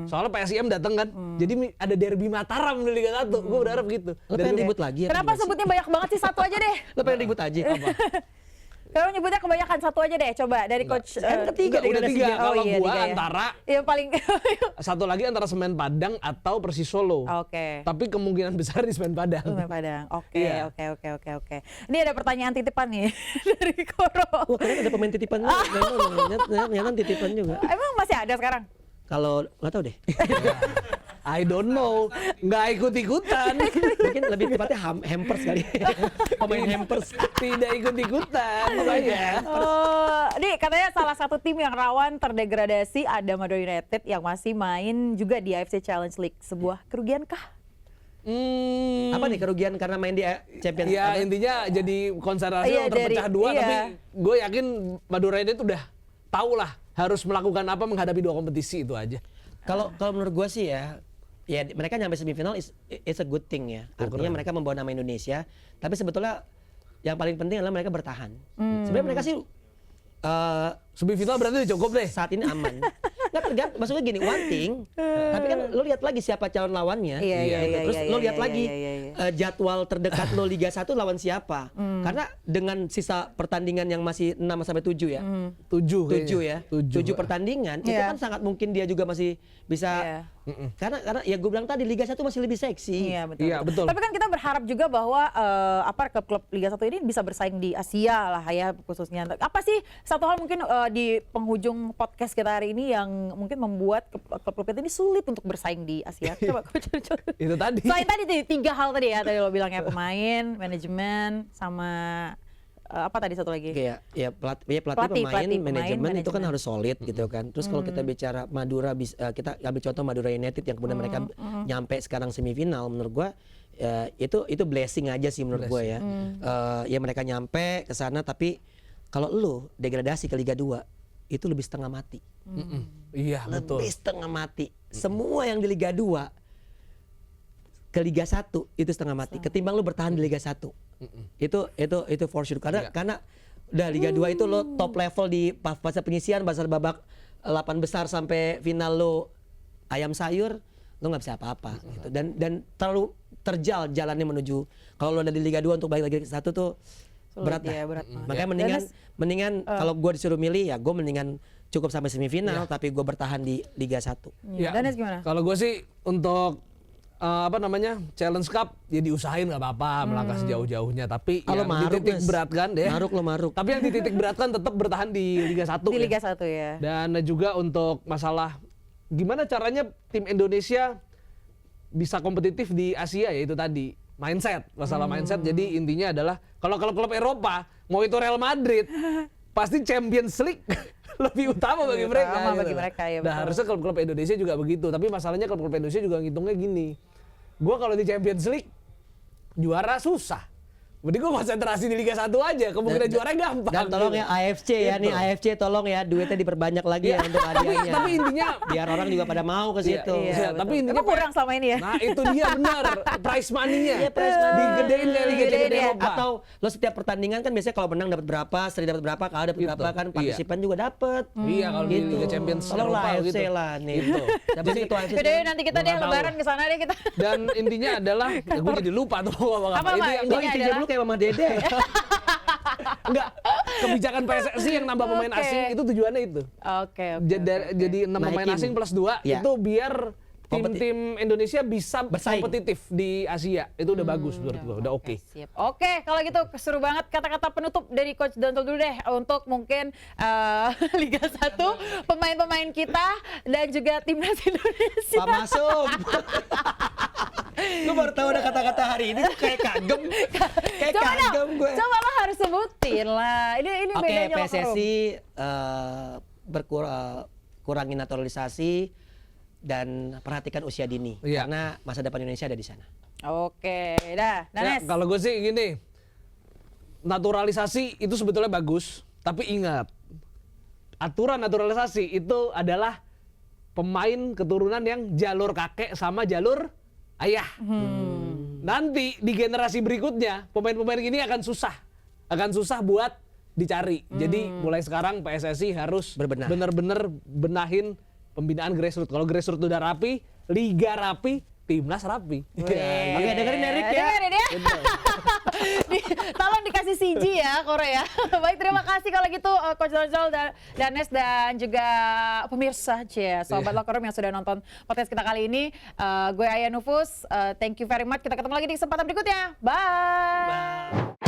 Soalnya PSIM dateng kan. Jadi ada derby Mataram di Liga 1. Gue berharap gitu. Lo pengen ribut lagi ya? Kenapa gimana sih? sebutnya banyak banget sih? Satu aja deh. Lo pengen ribut aja? Apa? Kalau nyebutnya kebanyakan, satu aja deh. Coba dari coach. Kan ketiga Udah degradasinya. 3. Kalau iya, gue 3 ya. antara Yang paling satu lagi antara Semen Padang atau Persis Solo. Oke. Tapi kemungkinan besar di Semen Padang. Semen Padang. Oke, Iya. oke. Ini ada pertanyaan titipan nih dari Koro. Wah keren ada pemain titipan ternyata titipan juga. Emang masih ada sekarang? Kalau nggak tahu deh. I don't know, nggak ikut-ikutan. Mungkin lebih tepatnya hampers kali. Pemain hampers. Tidak ikut-ikutan, makanya. Oh, nih katanya salah satu tim yang rawan terdegradasi ada Madura United yang masih main juga di AFC Challenge League. Sebuah kerugian kah? Apa nih kerugian karena main di Champions? Ya apa? intinya jadi konsentrasi Iya, yang terpecah dari- dua, iya. tapi gue yakin Madura United udah tahu lah harus melakukan apa menghadapi 2 kompetisi itu aja. Kalau menurut gue sih ya mereka nyampe semifinal is a good thing ya. Artinya mereka membawa nama Indonesia. Tapi sebetulnya yang paling penting adalah mereka bertahan. Sebenarnya mereka sih Semifinal berarti udah cukup deh. saat ini aman. Nggak tergantung, maksudnya gini, one thing. Tapi kan lo lihat lagi siapa calon lawannya. Iya, iya, gitu. iya, Terus iya, lo iya, lihat iya, lagi iya, iya. jadwal terdekat lo Liga 1 lawan siapa. Karena dengan sisa pertandingan yang masih 6 sampai 7 ya. 7 7 ya. 7 pertandingan itu Iya. kan sangat mungkin dia juga masih bisa Iya. karena ya gue bilang tadi Liga 1 masih lebih seksi. Iya betul. Iya, betul. Tapi kan kita berharap juga bahwa klub-klub Liga 1 ini bisa bersaing di Asia lah ya khususnya. Apa sih satu hal mungkin di penghujung podcast kita hari ini yang mungkin membuat klub-klub kita ini sulit untuk bersaing di Asia? Coba coach. Itu tadi. Selain tadi 3 hal tadi ya, tadi lo bilangnya pemain, manajemen, sama apa tadi satu lagi? Kayak ya pelatih, Pelatih, pemain, manajemen itu kan manajemen. harus solid gitu kan. Terus kalau kita bicara Madura kita ambil contoh Madura United yang kemudian mereka nyampe sekarang semifinal, menurut gua itu blessing aja sih menurut gua ya. Ya mereka nyampe ke sana, tapi kalau lu degradasi ke Liga 2 itu lebih setengah mati. Iya, betul. Lebih setengah mati. Semua yang di Liga 2 ke Liga 1 itu setengah mati. Ketimbang lu bertahan di Liga 1. Itu for sure. Karena udah Liga 2 itu lo top level di fase penyisian, babak 8 besar sampai final lo ayam sayur, lo nggak bisa apa-apa gitu. Dan terlalu terjal jalannya menuju kalau lo ada di Liga 2 untuk balik lagi ke 1 tuh Sulit, berat dah. ya, berat banget. Makanya Dan mendingan kalau gue disuruh milih ya gue mendingan cukup sampai semifinal tapi gue bertahan di Liga 1. Iya. Danes gimana? Kalau gue sih untuk Challenge Cup ya diusahain nggak apa-apa melangkah sejauh-jauhnya, tapi Kalau yang maruk, dititik Mas. beratkan deh. Maruk. Tapi yang dititik beratkan tetap bertahan di Liga 1 Di ya. Liga 1 ya. Dan juga untuk masalah gimana caranya tim Indonesia bisa kompetitif di Asia, ya itu tadi mindset, masalah mindset. Jadi intinya adalah kalau klub-klub Eropa mau itu Real Madrid pasti Champions League lebih utama bagi Lebih mereka. utama gitu. bagi mereka, ya, Nah betul. harusnya klub-klub Indonesia juga begitu. Tapi masalahnya klub-klub Indonesia juga ngitungnya gini. Gua kalau di Champions League juara susah. Berarti gue konsentrasi di Liga 1 aja, kemungkinan juara gampang. Dan tolong ya AFC ya Gitu. nih, AFC tolong ya duitnya diperbanyak lagi ya untuk hadiahnya. Tapi intinya biar orang juga pada mau ke situ. Iya, tapi betul. intinya Emang kurang selama ini ya? Nah itu dia benar, prize money-nya. Iya, prize money. Digedein kayak Liga Digedein Champions ya. Eropa. Atau lo setiap pertandingan kan biasanya kalau menang dapat berapa, seri dapat berapa, kalau dapat Gitu. berapa kan partisipan juga dapat. Iya, kalau di Liga Champions Tolong lah Eropa AFC gitu. lah nih. Gitu. Siapa sih ketua AFC? Yaudah deh, nanti kita Gua deh nggak tahu. lebaran ke sana deh kita. Dan intinya adalah, gue jadi lupa tuh mau ngomong Apa, apa. Itu Pak? yang Gue Intinya isi adalah- dulu kayak Mama Dede. enggak, kebijakan PSSI yang nambah pemain Oke. asing itu tujuannya itu. Oke. Jadi 6 pemain Naikin. asing plus 2 Iya. itu biar tim-tim Indonesia bisa Bersaing. kompetitif di Asia. Itu udah bagus menurut gue, udah oke. Sip. Oke, kalau gitu seru banget kata-kata penutup dari Coach Dantol dulu deh untuk mungkin Liga 1, pemain-pemain kita dan juga timnas Indonesia. Pak Masum. Gue baru tahu ada kata-kata hari ini, gue kayak kagem. Kayak Coba kagem dong, gue. coba lo harus sebutin lah. Ini Oke, bedanya locker room. PSSI kurangi naturalisasi, dan perhatikan usia dini Iya. karena masa depan Indonesia ada di sana. Oke, dah. Ya, Danes. kalau gue sih gini, naturalisasi itu sebetulnya bagus, tapi ingat, aturan naturalisasi itu adalah pemain keturunan yang jalur kakek sama jalur ayah. Nanti di generasi berikutnya pemain-pemain ini akan susah buat dicari. Jadi mulai sekarang PSSI harus Berbenah. bener-bener benahin pembinaan grassroots. Kalau grassroots udah rapi, liga rapi, timnas rapi. Weh. Oke, dengerin Erik ya. Dengerin ya. Tolong dikasih CG ya, Korea. Baik, terima kasih kalau gitu Coach Donzol, Danes dan juga pemirsa Sobat Locker Room yang sudah nonton podcast kita kali ini. Gue Aya Nufus, thank you very much. Kita ketemu lagi di kesempatan berikutnya. Bye.